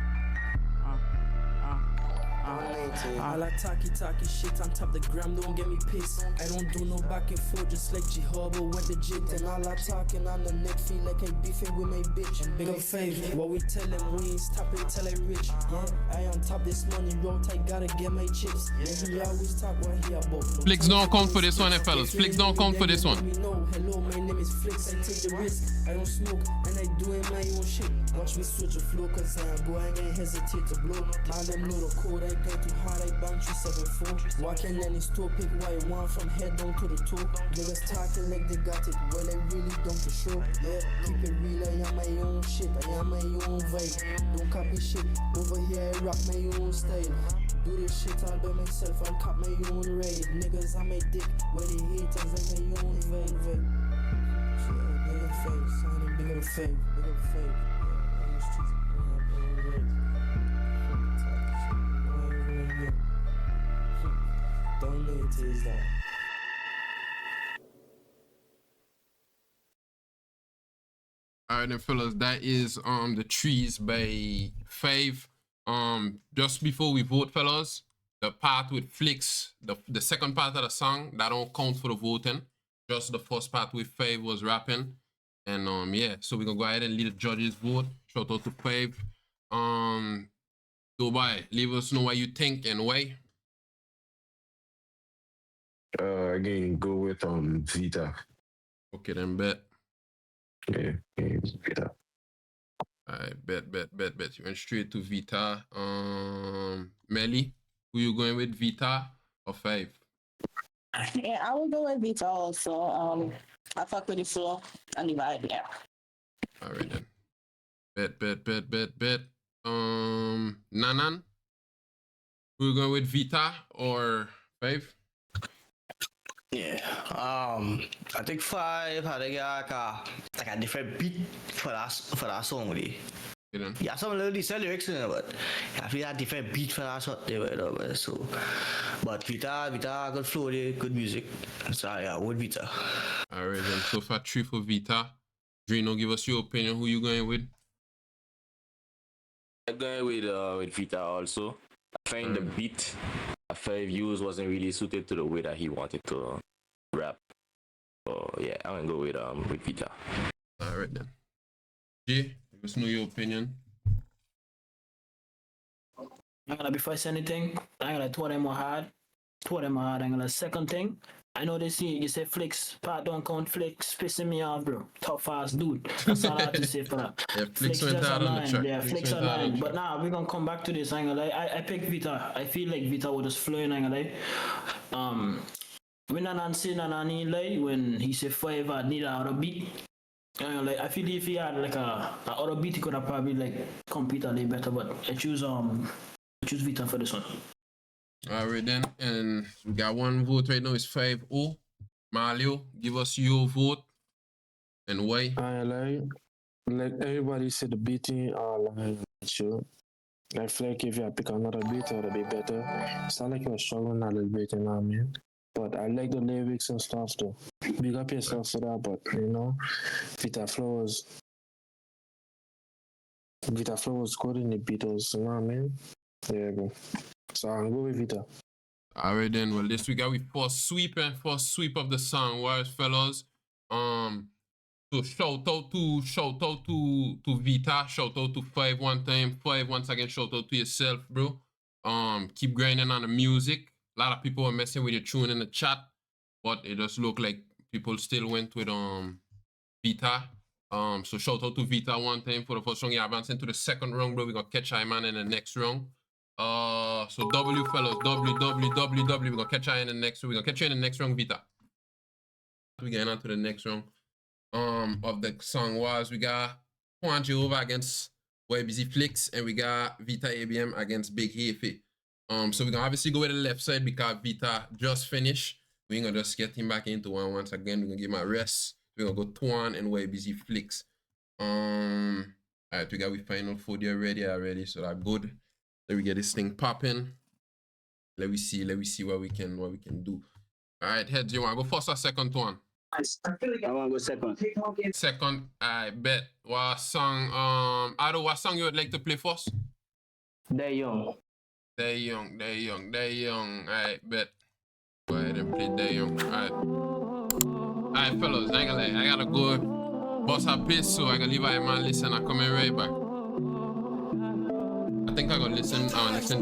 All that talky shit on top the gram, don't get me pissed. I don't do no back and forth, just like Jehovah went the jit. And all that talking on the net feel like I beefing with my bitch. And big up fave, what we tell them, we ain't stopping till I rich. Yeah, I on top this money road, I gotta get my chips. Yeah, he always talk what he about. Flicks don't come for this one, fellas. Flicks don't come for this one. Hello, my name is Flicks, I take the risk. I don't smoke, and I doing my own shit. Watch me switch a flow, cause boy, I ain't hesitate to blow. Man, them know the code, I go too hard, I bang 374. Walking in the store, pick what I want from head down to the toe. Niggas talking like they got it, well I really don't for sure. Yeah, keep it real, I am my own shit, I am my own vibe. Don't copy shit, over here I rock my own style. Do this shit all by myself, I'll cop my own ride. Niggas on my dick, where they haters like my own vibe. Shit, big up fame, sounding big up fame, big up fame. Yeah, on the streets, don't know it is that. Alright then, fellas, that is the Trees by Fave. Just before we vote, fellas, the part with Flicks, the second part of the song, that don't count for the voting. Just the first part with Fave was rapping. And yeah, so we're gonna go ahead and leave the judges vote. Shout out to Fave. Dubai, leave us know what you think and why. Again, go with Vita. Okay, then bet. Yeah, Vita. Alright, bet. You went straight to Vita. Melly, who you going with, Vita or Fave? Yeah, I will go with Vita also. I fuck with the flow and the vibe, yeah. Alright then. Bet. Nanan. We're going with Vita or 5? Yeah. I think 5 had like a different beat for that song really. Yeah, some little decent lyrics in it, but I feel that different beat for that song they were so. But Vita good flow, good music. So yeah, with Vita. Alright then, so far 3 for Vita. Drino, give us your opinion. Who you going with? I'm going with Vita also. I find the beat at 5 views wasn't really suited to the way that he wanted to rap. So yeah, I'm gonna go with Vita. Alright then. Jay, give us know your opinion. I'm gonna before I say anything, I'm gonna 2 of them were hard. 2 of them are hard. I'm gonna second thing. I know they see you say flicks, part don't count flicks, pissing me off, bro. Tough ass dude. That's all I have to say for that. Yeah, flicks went out on the track. Yeah, flicks are lying. But nah, we're gonna come back to this. I'm gonna lie. I picked Vita. I feel like Vita was just flowing, I'm gonna lie. When Nanan say Nanan lie, when he said 5 I need another beat. Like I feel if he had like a other beat he could have probably like compete a little better, but I choose Vita for this one. Alright then, and we got 1 vote right now. It's 5-0. Mario, give us your vote and why. I like everybody said the beating like sure. I feel like if you pick another beat it would be better. It's not like you're struggling a little bit, you know what I mean? But I like the lyrics and stuff though. Big up yourself for that, but you know, Vita Flow was good in the Beatles, you know what I mean? Yeah, bro. So I'm going with Vita. Alright then, well this week we first sweep of the song, wise fellas. So shout out to Vita, shout out to 5 one time, 5 once again, shout out to yourself, bro. Keep grinding on the music. A lot of people were messing with your tune in the chat, but it just looked like people still went with Vita. So shout out to Vita one time for the first round. Yeah, advancing to the second round, bro. We're gonna catch man in the next round. So W fellas, W. We're gonna catch in the next. We're gonna catch you in the next round, Vita. We're getting on to the next round. Of the song was we got Juan Jehovah against YBZ Flicks, and we got Vita ABM against Big Hefe. So we're gonna obviously go with the left side because Vita just finished. We're gonna just get him back into one once again. We're gonna give him a rest. We're gonna go Tuan and YBZ Flicks. Alright, we got we final 4 there already, so that's good. Let me get this thing popping. Let me see what we can do. Alright, heads, you wanna go first or second, Tuan? I wanna go second. Second, I bet. What song Ado, what song you would like to play first? They young. I bet. Go ahead and play They Young. Alright, fellas, I ain't gonna lie. I gotta go bust a piece, so I gotta leave my man listen and come in right back. I think I gotta listen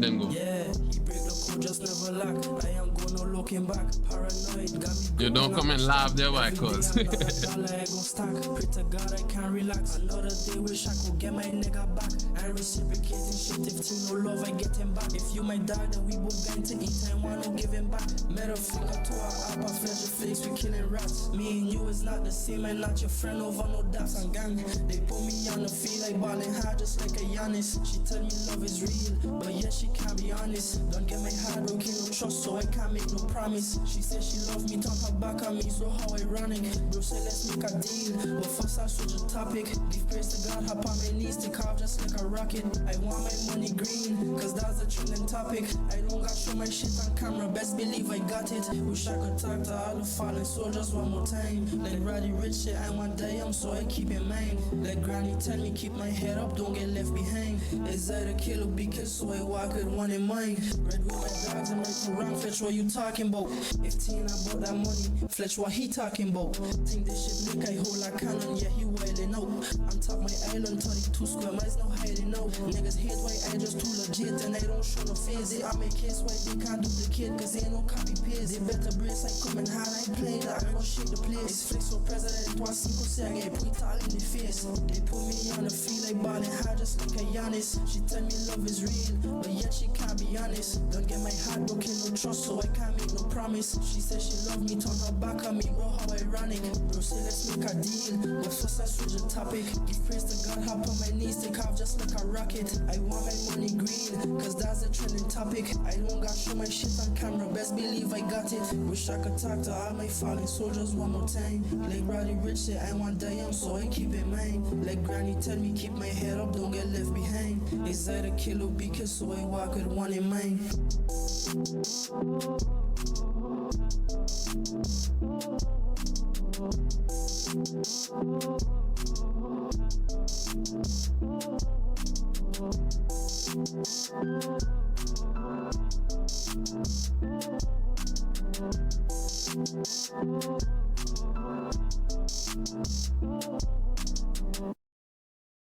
then go. Yeah, he break the code, just never lack. I am going no looking back. Paranoid, got me. You don't come and laugh there, why? Cause Pray to God I can't relax. Another day wish I could get my nigga back. And reciprocating shit. If you no love, I get him back. If you my dog, then we both going to eat and wanna give him back. Middle finger to our upper fledged face, we killing rats. Me and you is not the same, and not your friend over no doubts and gang. They put me on the field like balling hard, just like a Giannis. She tell me love is real, but yet she can't be honest. Don't get my heart broken, no trust, so I can't make no promise. She said she love me, turn her back on me, so how ironic. Bro say let's make a deal, but first I switch the topic. Give praise to God, hop on my knees, take off just like a rocket. I want my money green, cause that's a trending topic. I don't got show my shit on camera, best believe I got it. Wish I could talk to all the fallen soldiers one more time. Like Roddy Rich said, I want damn, so I keep in mind. Like Granny tell me keep my head up, don't get left behind. Is that a killer because so I walk with one in mind. Red with my dogs and right to wrong, fetch what you talking about. 15 about that money, fletch what he talking about. Think this shit make I hold like cannon, yeah he wildin' out. On top my island, 32 square miles, no hiding out. Niggas hate why I just too legit and I don't don't show no face. I make case why they can't duplicate, cause ain't no copy paste. They better brace like coming hard, I ain't play that, I gon' shake the place. Flex for president, 3-5 say I get put all in the face. They put me on the field like ballin' hard just like a Giannis. She tell me love is real, but yet she can't be honest. Don't get my heart broken, no trust, so I can't make no promise. She said she love me, turn her back on me, bro, how ironic. Bro, say let's make a deal, but first I switch the topic. Give praise to God, hop on my knees, take off just like a rocket. I want my money green, cause that's a trending topic. I don't got show my shit on camera, best believe I got it. Wish I could talk to all my fallen soldiers one more time. Like Roddy Rich said, I want die young, so I keep in mind. Like Granny tell me, keep my head up, don't get left behind. Inside a kilo beacon, so I walk with one in mind.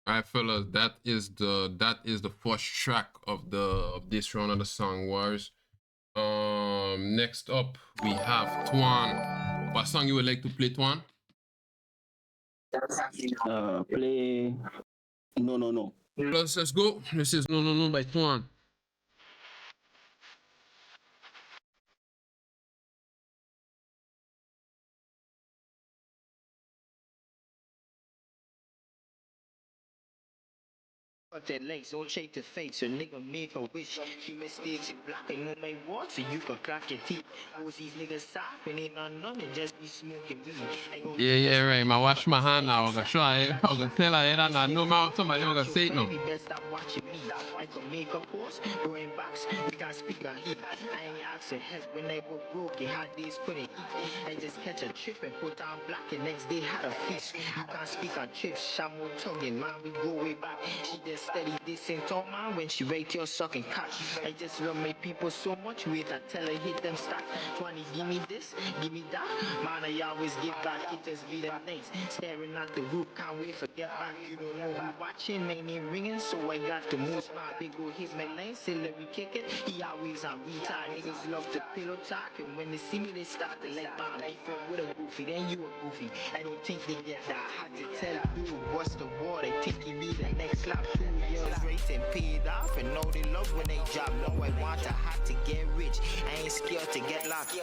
Alright, fellas, that is the first track of this round of the Song Wars. Next up we have Twan. What song you would like to play, Twan? Play No. Let's go. This is No by Twan. That legs, don't shake the face, a nigga make a wish. You mistakes in blocking on my wall, so you can crack your teeth. Who's these niggas stop and ain't nothing, just be smoking weed. Yeah, right. I wash my hand now. I'm gonna try. I'm gonna tell her that I know my somebody gonna say it now. Best stop watching me. I can make a post, going box, we can speak on heat. I ain't asking help when they were broken, had these couldn't eat. I just catch a trip and put on black, and next day had a fish. You can't speak on trips, shamu tonguing, man, we go way back. She just steady this ain't all man when she rate your sucking cock. I just love my people so much, wait I tell her hit them stack. 20, give me this, give me that. Man, I always give back, it just be them things. Staring at the roof, can't wait for get back. You don't know who watching, my name ringing, so I got to move smart. Big go hit my lane, say let me kick it. He always on retard, niggas love to pillow talk, and when they see me, they start to let bomb. Before with a goofy, then you a goofy. I don't think they get that hot to tell you what's the war. They think he be the next slap. 2 years race and paid off, and know they love when they job. No, I want a hot to get rich. I ain't scared to get locked.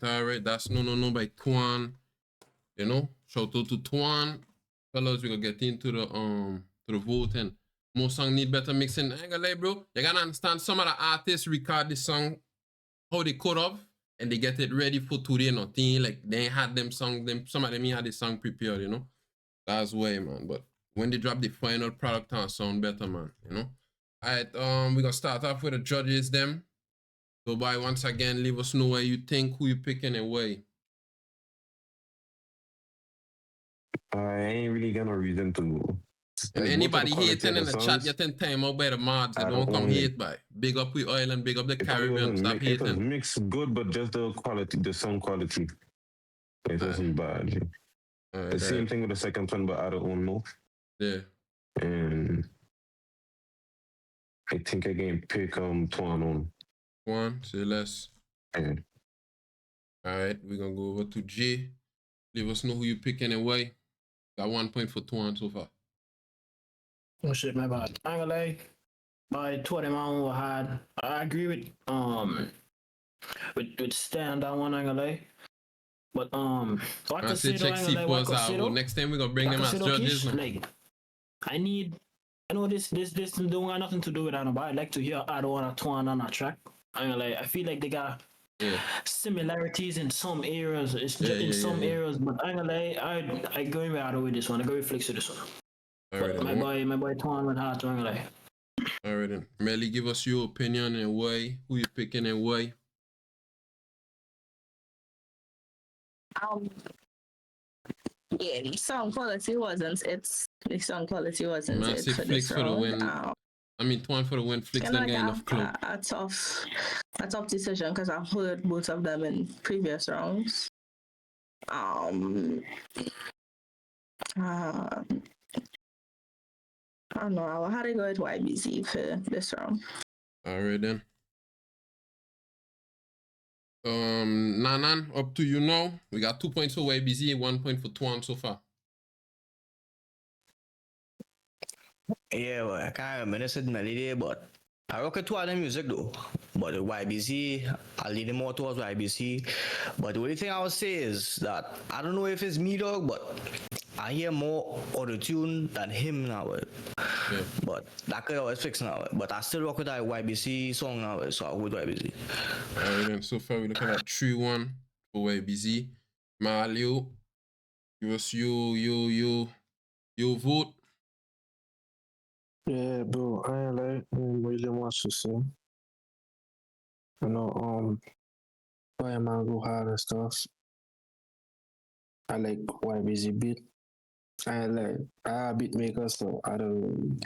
Alright. That's No by Twan. You know, shout out to Twan. Fellas, we gonna get into the voting. More song need better mixing. I ain't gonna lie, bro. You gotta understand, some of the artists record this song how they could have, and they get it ready for today, nothing. Like they ain't had them song, some of them ain't had the song prepared, you know. That's why, man. But when they drop the final product and sound better, man, you know. Alright, we gonna start off with the judges them. So boy, once again, leave us know where you think, who you picking and why. I ain't really got no reason to. And anybody hating in the chat, you can time out by the mods. They don't come hate by. Big up with oil and big up the Caribbean. Stop hating. It was mixed good, but just the quality, the sound quality. It wasn't bad. The same thing with the second one, but I don't know. Yeah. And I think I can pick Twan on. Twan, say less. Yeah. Alright, we're gonna go over to J. Leave us know who you picking and why. Got 1 point for Twan so far. Oh shit, my bad. I ain't gonna lie. My two of them were hard. I agree with Stan on that one, I ain't gonna lie. But what I say check C+, next time we're gonna bring them as judges. Like, I know this don't got nothing to do with that, but I'd like to hear other one or Twan on a track. I ain't gonna lie. I feel like they got similarities in some areas. It's just in some areas, but I ain't gonna lie. I go in out with this one. I go with Flex with this one. But my boy Twan went hard, so I'm gonna lie. Alright then. Melly, give us your opinion and why. Who you picking and why? Yeah, the sound quality wasn't it. The sound quality wasn't Man, it say for flicks this for the round. win. I mean, Twan for the win. Flicks And didn't like get enough clout. a tough decision because I've heard both of them in previous rounds. Uh, I don't know. I had to go with YBZ for this round. Alright then. Nanan, up to you now. We got 2 points for YBZ, 1 point for Twan so far. Yeah, well, I can't remember the melody, but I rock it to other music though. But the YBC, I lean more towards YBC. But the only thing I would say is that I don't know if it's me, dog, but I hear more auto tune than him now. Yeah. But that could always fix now. But I still rock with that YBC song now, so I'll go with YBC. Alright then, so far we're looking at 3-1 for YBZ. Mario, give us you vote. Yeah, bro, I ain't like really much to say. You know, Fireman go hard and stuff. I like YBZ beat. I like beat maker, so I don't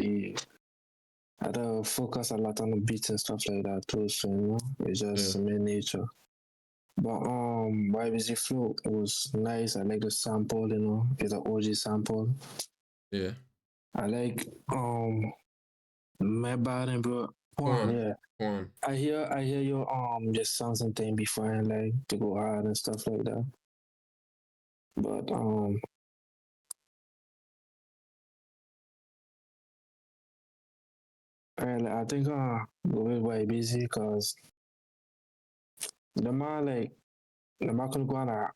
focus a lot on the beats and stuff like that too. So you know, it's just my nature. But YBZ flow was nice. I like the sample, you know, it's an OG sample. Yeah. I like my bad and bro. Yeah. I hear your just songs and thing before and like to go hard and stuff like that. But I think go with YBZ because the man can go on a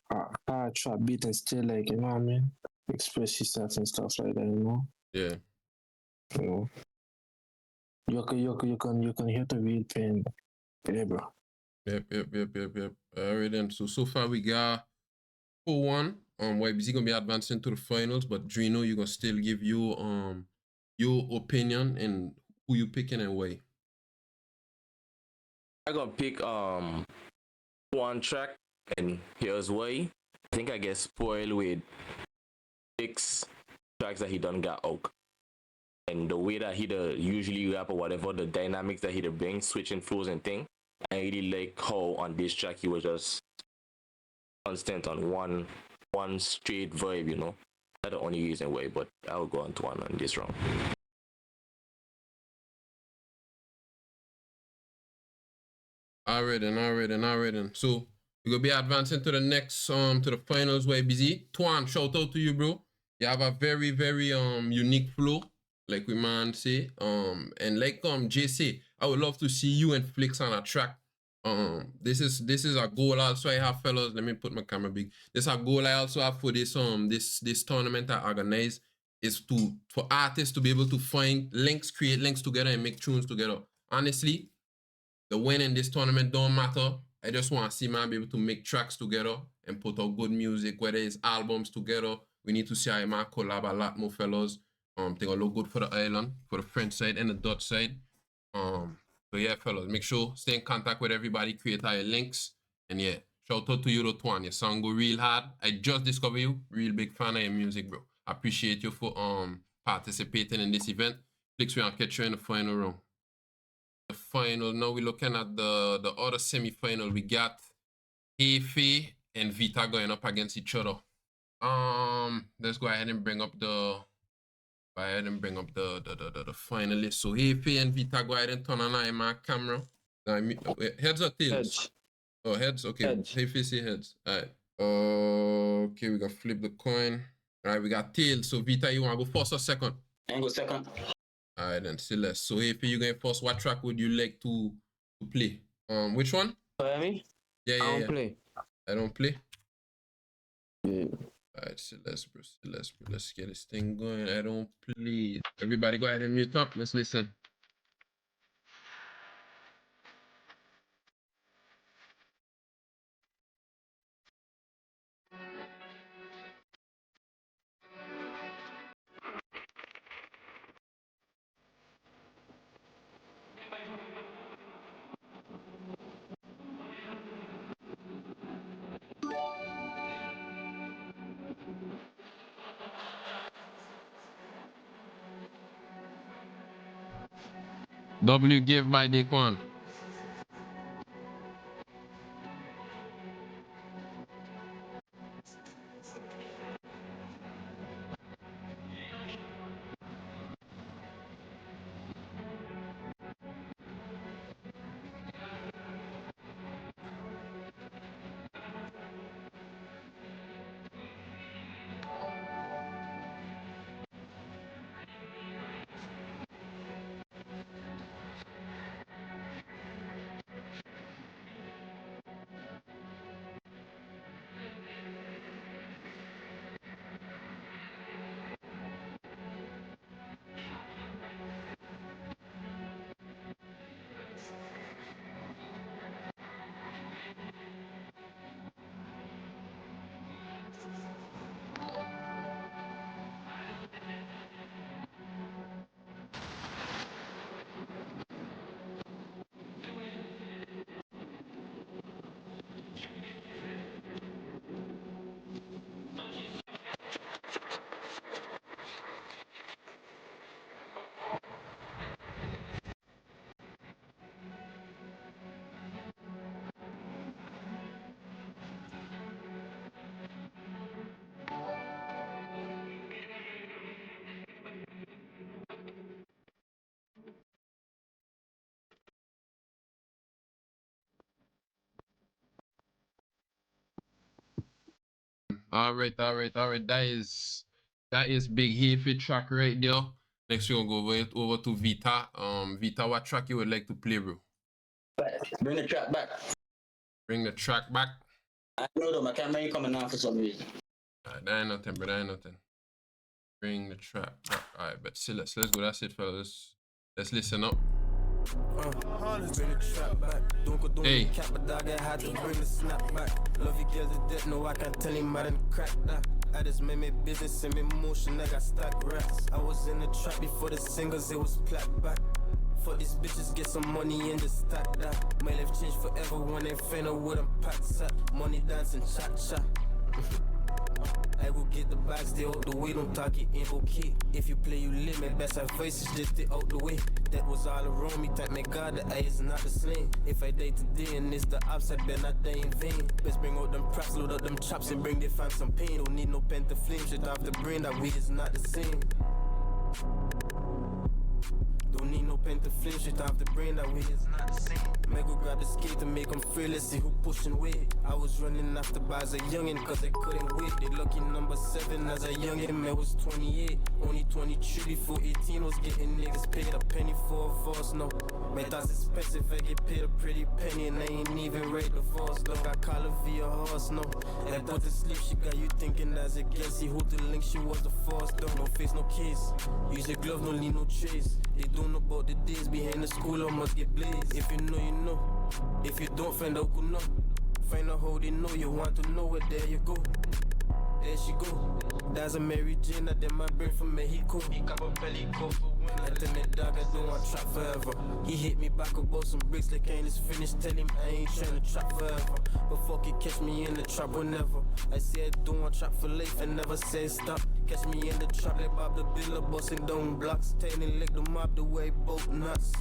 hard trap beat and still like, you know what I mean? Express yourself and stuff like that, you know? Yeah. You know. You can hear the real pain. Yeah, bro. Yep. Alright then. So far we got 4-1. YBZ gonna be advancing to the finals, but Drino, you gonna still give you your opinion and who you picking and why. I'm gonna pick one track, and here's why. I think I get spoiled with 6 tracks that he done got out. And the way that he usually rap or whatever, the dynamics that he bring, switching flows and thing. I really like how on this track he was just constant on one straight vibe, you know. That's the only reason why, but I'll go on to one on this round. Alright then. So we're gonna be advancing to the next to the finals. YBZ. Twan, shout out to you, bro. You have a very, very unique flow, like we man say. And like JC, I would love to see you and Flicks on a track. This is a goal also I have, fellas. Let me put my camera big. This is a goal I also have for this this tournament I organize, is for artists to be able to find links, create links together and make tunes together. Honestly, the win in this tournament don't matter. I just want to see man be able to make tracks together and put out good music, whether it's albums together. We need to see how man collab a lot more, fellas. Think it'll look good for the island, for the French side and the Dutch side. So yeah, fellas, make sure stay in contact with everybody, create our links, and yeah, shout out to you, Twan. Your song go real hard. I just discovered you, real big fan of your music, bro. I appreciate you for participating in this event. Flicks, we'll catch you in the final round. The final, now we're looking at the other semi-final. We got Hefe and Vita going up against each other. Let's go ahead and bring up the finalists. So Hefe and Vita, go ahead and turn on my camera. Heads or tails? Heads. Oh, heads. Okay. Heads. Hefe say heads. All right. Okay, we got flip the coin. All right, we got tails. So Vita, you wanna go first or second? I go second. All right, then Celeste. So Hefe, you going first. What track would you like to play? Which one? Me? Yeah. I don't play. I don't play. Yeah. Alright, Celeste, bro. Let's get this thing going. I don't play. Everybody go ahead and mute up. Let's listen. W gave by Daquan. All right. That is Big Heafy track right there. Next we're gonna go over to Vita. Vita, what track you would like to play, bro? Bring the track back. Bring the track back. I know though, my camera ain't coming on for some reason. That ain't nothing, bro. That ain't nothing. Bring the track back. All right, but still, let's go. That's it, fellas. Let's listen up. Hey. Love you girls to death, no, I can't tell him I didn't crack that. I just made me business and me motion, I got stack racks. I was in the trap before the singles, it was plat back. For these bitches, get some money and just stack that. My life changed forever when they find out what I'm packed at. Money dancing, cha-cha. I go get the bags, stay out the way, don't talk it ain't okay. If you play, you live, my best advice is just stay out the way. That was all around me, thank my God, the eye is not the same. If I die today and it's the upside, better not die in vain. Best bring out them props, load up them chops and bring the fans some pain. Don't need no pen to flame, shit off the brain, that way is not the same. Don't need no pen to flame, shit off the brain, that way is not the same. May go grab the skate to make them feel, let's see who pushing weight. I was running after bars a youngin' cause I couldn't wait. They lucky number 7 as a youngin', I was 28. Only 23 before 18 was getting niggas paid a penny for a verse, no. Man, that's expensive, I get paid a pretty penny and I ain't even rate the verse, though. I call her via horse, no. And I put to sleep, she got you thinking as a girl, see who the link, she was the first, though. No face, no case. Use your glove, no leave no trace. They don't know about the days behind the school, I must get blazed. If you know, you know. If you don't find out, good know. Find out how they know, you want to know it, there you go. There she go. That's a Mary Jane, that then my brain from Mexico. He got a belly coat for when I tell me dog, I don't want trap forever. He hit me back about some bricks like I ain't just finished. Tell him I ain't trying to trap forever. But fuck it, catch me in the trap whenever. I say I don't want trap for life and never say stop. Catch me in the trap like Bob the Builder, busting down blocks. Turning like the mob the way both nuts.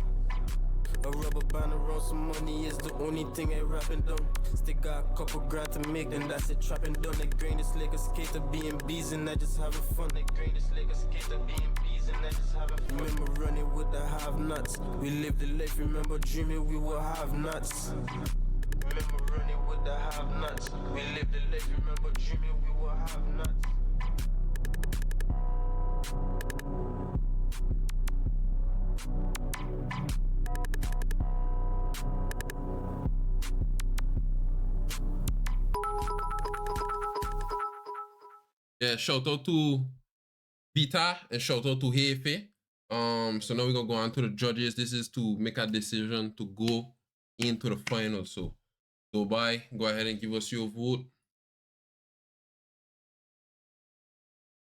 A rubber band around some money is the only thing I rapping done. Still got a couple grand to make, then that's it trapping done. They grain is like a skater being bees and I just having fun. They grain is like a skater being bees and I just having fun. Remember running with the have-nots. We lived the life, remember dreaming we were have-nots. Remember running with the have-nots. We lived the life, remember dreaming we were have-nots. Yeah, shout out to Vita and shout out to Heafy. So now we're gonna go on to the judges. This is to make a decision to go into the final. So Dubai, go ahead and give us your vote.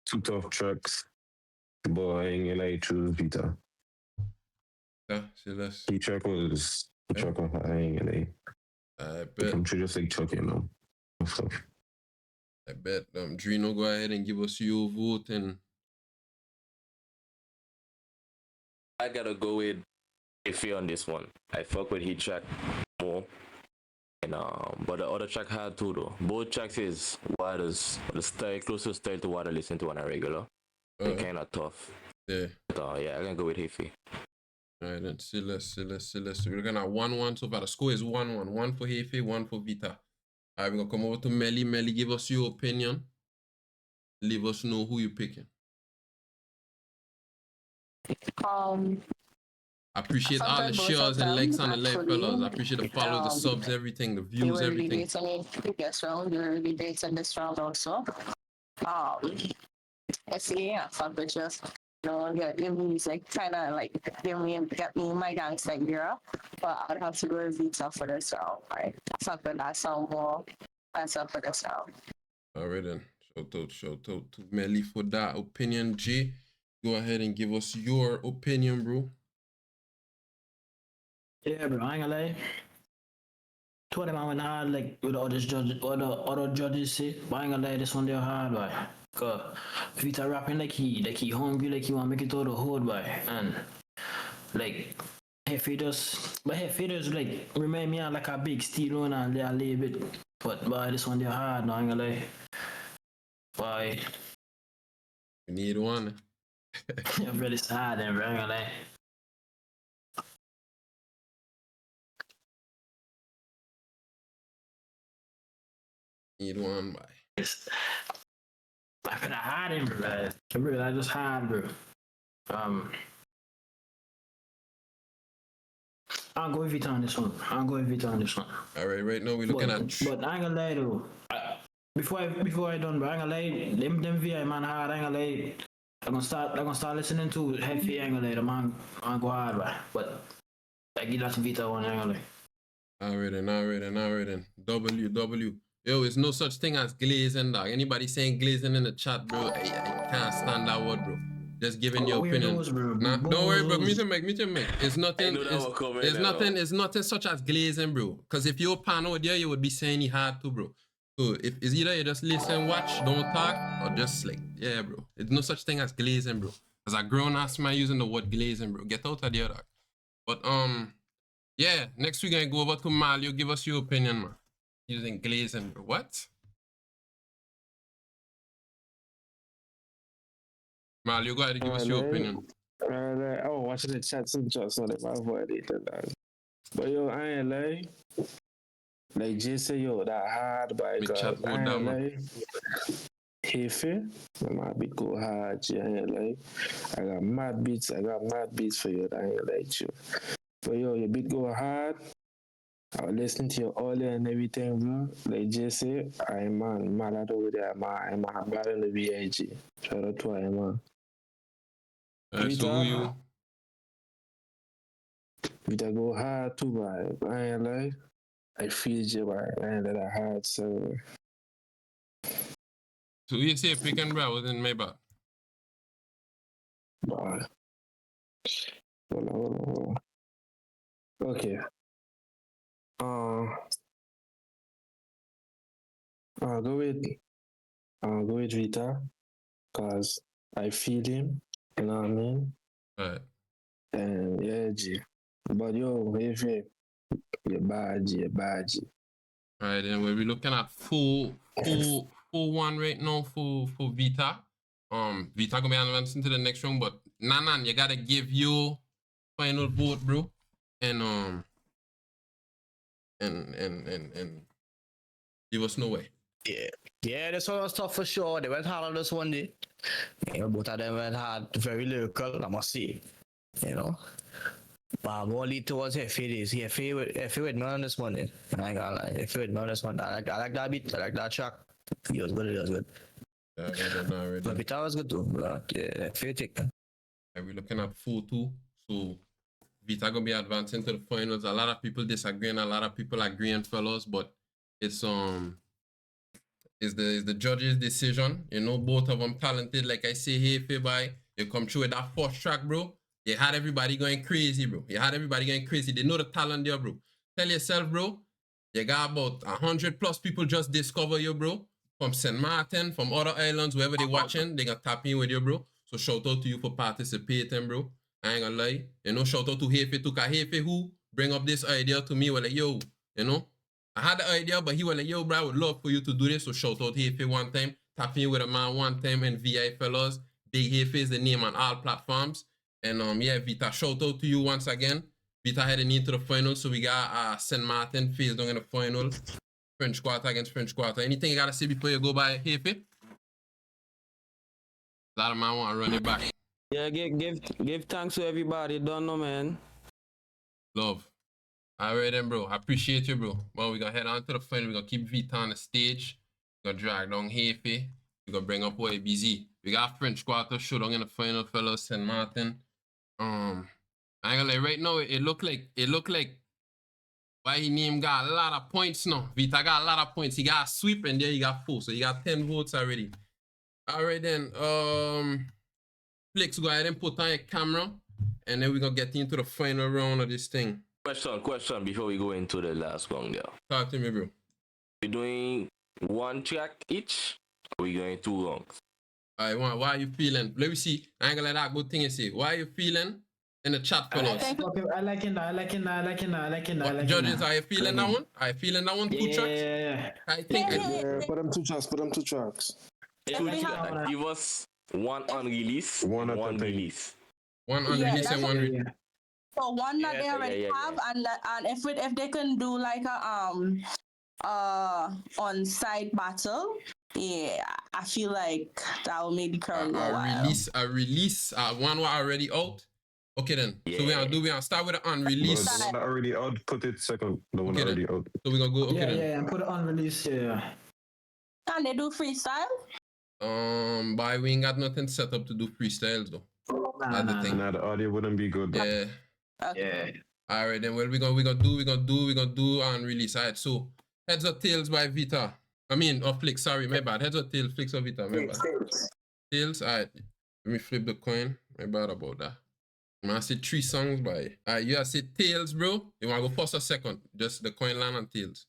Two tough tracks, but I ain't gonna lie, choose Vita. Yeah, see less. The track was I ain't gonna lie. I bet. I'm just like chucking them. Stuff. I bet. Drino, go ahead and give us your vote. And I gotta go with iffy on this one. I fuck with his track more. And but the other track had too though. Both tracks is what is the style closest style to what I listen to on a regular. They're kinda tough. Yeah. But, yeah, I can go with Hiffy. Alright then, see less. We're looking at 1-1 so far. The score is 1-1. 1 for Hefe, 1 for Vita. Alright, we're gonna come over to Melly. Melly, give us your opinion. Leave us know who you're picking. I appreciate all the shares and likes on the live, fellas. I appreciate the follows, the subs, everything, the views, everything. Yes, round, you're really based on this round also. I see, I fuck with just, you know, your music kind of like get me in my gangster era, but I'd have to go with Vita for this round, right? I fuck with that song more. That's up for this round. Alright then, shout out to Melly for that opinion. Jay, go ahead and give us your opinion, bro. Yeah, bro, I ain't gonna lie. Two of them I went hard, like with all this judges, all the other judges say, but I ain't gonna lie, this one they're hard, boy. Cause Vita rapping like he hungry, like he wanna make it out the hood, boy. And like Hefe just like remind me of like a big steel one and a little bit. But boy, this one they're hard, no, I ain't gonna lie. Boy. We need one. You're really sad, then, bro, I ain't gonna lie. Need one, boy. I could have had him, bro. I just had, bro. I'll go with Vita on this one. Alright, right now we're looking at. But I ain't gonna lie though. Before I done, bro, I ain't gonna lie. Them VI man hard. I ain't gonna lie. I'm gonna start listening to Heavy. I ain't gonna lie. The man go hard, bro. But I give that to Vita one. I ain't gonna lie. Alright then. WW. Yo, it's no such thing as glazing, dog. Anybody saying glazing in the chat, bro? I can't stand that word, bro. Just giving your opinion. Nah, don't worry, bro. Me to make. It's nothing. It's nothing such as glazing, bro. Because if you're pan out there, you would be saying he had to, bro. So if it's either you just listen, watch, don't talk, or just like, yeah, bro. It's no such thing as glazing, bro. As a grown ass man using the word glazing, bro. Get out of there, dog. But yeah. Next we're gonna go over to Mario. Give us your opinion, man. Using glazing, bro. What? Mal, you got to give us your opinion. Oh, watching the chat, some just on my voice. But yo, I ain't lie. Like Jay say, yo, that hard by God. I ain't lie. Hefe, my beat go hard, Jay. I ain't lie. I got mad beats for you. I ain't like you. But yo, your beat go hard. I was listening to your audio and everything, bro. Like Jay said, I'm mad over there, I'm bad in the VIG. Shout out to him, man. So who you? Vita go hard too, boy. I ain't like, I feel you, boy. I ain't that hard, so. So you say pick and bra within my back? Boy. Hold on. Okay. I'll go with Vita, cause I feel him, you know what I mean? Right. And yeah, G. But yo, if you're bad. Alright, then we'll be looking at 4-1 right now for Vita. Vita gonna be advancing to the next round, but Nanan, you gotta give your final vote, bro. And give us no way. Yeah, this one was tough for sure. They went hard on this one day. You know, both of them went hard, very lyrical, I must say. You know. But I'm more lead towards Hefe with me on this one. I ain't gonna lie. Hefe with me on this one. I like that beat, I like that track. It was good. But Vita was good too. But yeah, Hefe take that. And we're looking at 4-2. So Vita gonna be advancing to the finals. A lot of people disagreeing, a lot of people agreeing, fellas, but it's the judge's decision. You know, both of them talented. Like I say, Hefe, boy, you come through with that first track, bro. You had everybody going crazy, bro. They know the talent there, bro. Tell yourself, bro, you got about 100+ people just discover you, bro. From St. Martin, from other islands, wherever they watching, they gonna tap in with you, bro. So shout out to you for participating, bro. I ain't gonna lie. You know, shout out to Hefe too, cause Hefe who bring up this idea to me, was like, yo, you know, I had the idea, but he was like, yo, bro, I would love for you to do this. So shout out Hefe one time, tap in with a man one time, and VI fellas, Big Hefe is the name on all platforms. And yeah, Vita, shout out to you once again. Vita heading into the final, so we got St. Martin face down in the final. French Quarter against French Quarter. Anything you gotta say before you go by Hefe? A lot of man want to run it back. Yeah, give thanks to everybody. Don't know, man. Love. All right then, bro. I appreciate you, bro. Well, we're going to head on to the final. We're going to keep Vita on the stage. We're going to drag down Hefe. We're going to bring up OABZ. We got French Quarter showdown in the final, fellas. St. Martin. I ain't gonna lie, right now, it look like why he name got a lot of points now. Vita got a lot of points. He got a sweep and there he got 4. So he got 10 votes already. All right then. Flex, go ahead and put on your camera. And then we're going to get into the final round of this thing. Question before we go into the last round there. Talk to me, bro. We doing 1 track each? Or we going 2 rounds? All right, why are you feeling? Let me see. I ain't gonna let that good thing you say. Why are you feeling in the chat, fellas? I like it. Judges, are you feeling that one? Are you feeling that one? 2 tracks? Yeah. I think. Put them 2 tracks. Give us 1 unreleased, one release. 1 unreleased and 1 release. So one that they already have, and if they can do like a on-site battle, yeah, I feel like that will make the crowd go wild. A release, one were already out. Okay then. Yeah. So we gonna start with the unreleased. The one that already out, put it second. The one already out. So we gonna go. Okay then. Yeah, put it unreleased. Yeah. Can they do freestyle? But we ain't got nothing set up to do freestyles though. That's the thing. Nah, the audio wouldn't be good. Yeah. Okay. Yeah. All right then. Well, we gonna do unreleased. All right. So heads or tails by Vita. I mean, or Flick. Sorry, my bad. Heads or tails, Flicks or Vita. My bad. Tails. All right. Let me flip the coin. My bad about that. I'm gonna say 3 songs by. All right. You have say tails, bro. You wanna go first or second? Just the coin land on tails.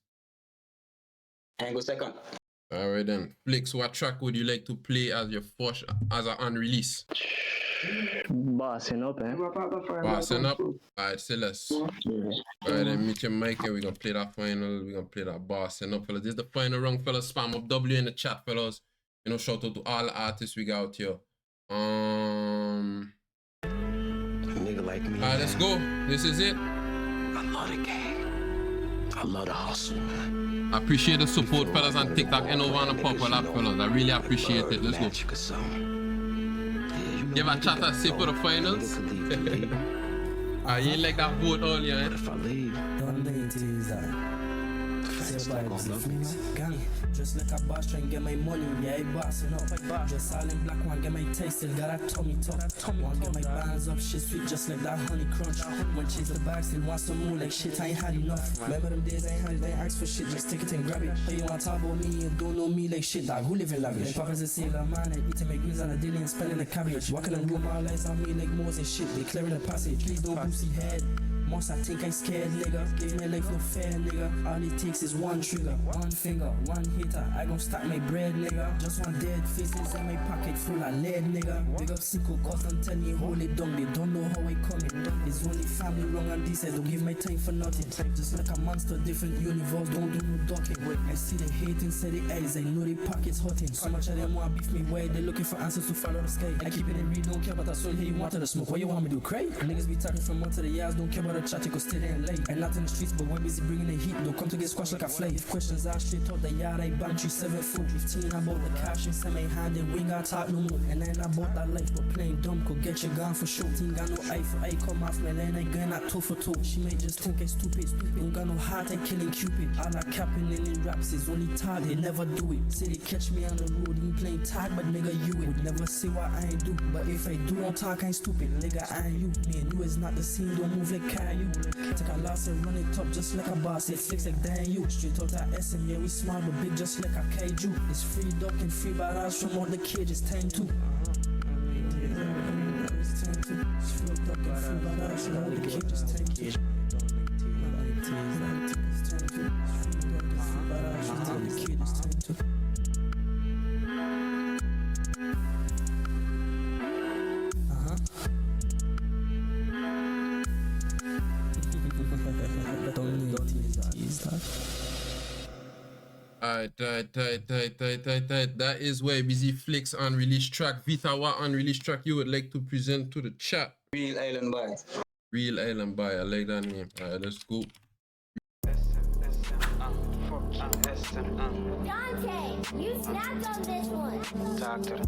I go second. All right then. Flicks, what track would you like to play as your first, as an unreleased? Bossing up, eh? Bossing up. Alright, say less. Alright, then meet your mic and we're gonna play that final. We're gonna play that bossing up, fellas. This is the final round, fellas. Spam up W in the chat, fellas. You know, shout out to all the artists we got out here. Nigga like me. Alright, let's go. This is it. I love the game. I love the hustle, man. I appreciate the support, fellas, on TikTok and over on the pop, fellas. I really appreciate it. Let's go. Give a chat and say for the finals. You ain't like that vote earlier, eh? If I leave, just like a boss trying to get my money, yeah, I bossing up. Just all in black one, get my taste, still got a tummy tuck. Want get my bands up, shit sweet, just like that honey crunch. When chase the bag, still want some more, like shit, I ain't had enough. Remember them days I ain't had it, they ask for shit, just take it and grab it. Hey, you want to talk about me, you don't know me like shit, dog, who live in lavish? Like Papa's a sailor, man, I eating my greens on a daily and spelling the cabbage. Walking and room all eyes on me like Moors and shit, they clearing the passage. Please don't boosty head. Most I think I scared, nigga. Give me life no fair, nigga. All it takes is one trigger, one finger, one hitter. I gon' stack my bread, nigga. Just one dead faces in my pocket full of lead, nigga. Big up Sicko, cause them tell me hold it down. They don't know how I come in. It's only family wrong and decent. Don't give my time for nothing. Just like a monster, different universe. Don't do no ducking. I see the hate inside the eyes. I know the pockets hurting. So much of them want beef me why they looking for answers to follow the sky. I keep it in read, don't care about that soul. Here you wanted to smoke. What you want me to do? Cray? Niggas be talking from month to the years. Don't care about the chat, you could stay there late. And not in the streets, but we're busy bringing the heat. Don't come to get squashed like a fly. If questions are straight out the yard, I ban 7 foot. 15 about the cash inside my hand, and we got talk no more. And then I bought that life, but playing dumb could get you gone for sure. Team got no eye for eye, come off my lane, I gun at 2 for 2. She may just think I stupid. Don't got no heart, I killing Cupid. All that capping in raps is only tag, they never do it. Say they catch me on the road, you playing tag, but nigga you would never say what I ain't do. But if I do, don't talk, I ain't stupid. Nigga I ain't you, me and you is not the same, don't move like Caillou. Take a loss and run it up just like a boss. It flicks like Dan you. Straight out that SM, yeah, we smart but big just like a kaiju. It's free duck and free badass from all the cages. Time to. It's time to. It's free duck and free badass from all the cages. Time to. It's time to. It's free duck and free badass from all the cages. Time to. Alright. That is where Busy Flicks unreleased track. Vita, what unreleased track you would like to present to the chat? Real Island Boy. Real Island Boy, I like that name. Alright, let's go. Dante, you snapped on this one. Talk to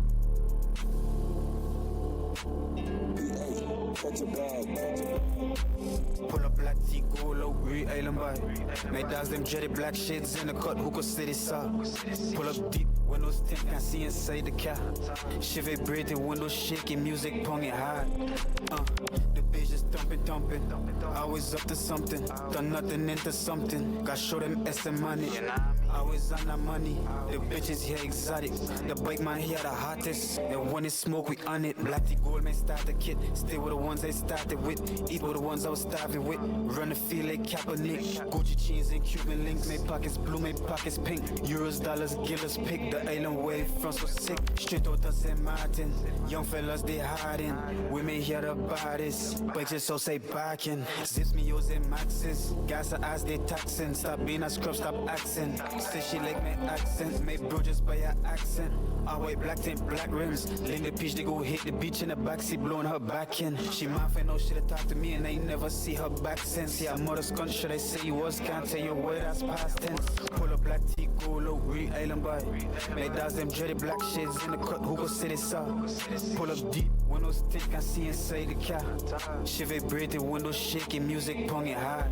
Pull up black tea, go low, Real Island Boy. My dogs, them jetty black shades in the cut, who could say this up? Pull up deep, windows tint, can't see inside the car. Chevy braided, windows shaking, music ponging hard. The bitch just thumping. Always up to something, turn nothing into something. Got show them S and money. Always on the money, the bitches here exotic. The bike man here the hottest. And when it's smoke, we on it. Black tea gold man start the kit. Stay with the ones I started with. Eat with the ones I was starving with. Run the field like Kaepernick. Gucci chains and Cuban links. My pockets blue, my pockets pink. Euros, dollars, guillers pick. The island wave from so sick. Straight out of St. Martin. Young fellas, they hiding. Women here the baddest. Bitches so say backing. Zips me using maxes. Gas her ass, they taxing. Stop being a scrub, stop accent. Say she like my accent, made bro just by her accent. I white black tint, black rims. Lean the peach, they go hit the beach in the backseat, blowing her back in. She might find no shit to talk to me, and I ain't never see her back since. Yeah, mother's gun, should I say you was? Can't tell you where that's past tense. Pull up black tea, go low, Real Island Boy. My dogs, them dreaded black shades in the cut, who go say this up? Pull up deep, windows thick, can't see inside the car. Chevy braided, windows shaking, music ponging hard.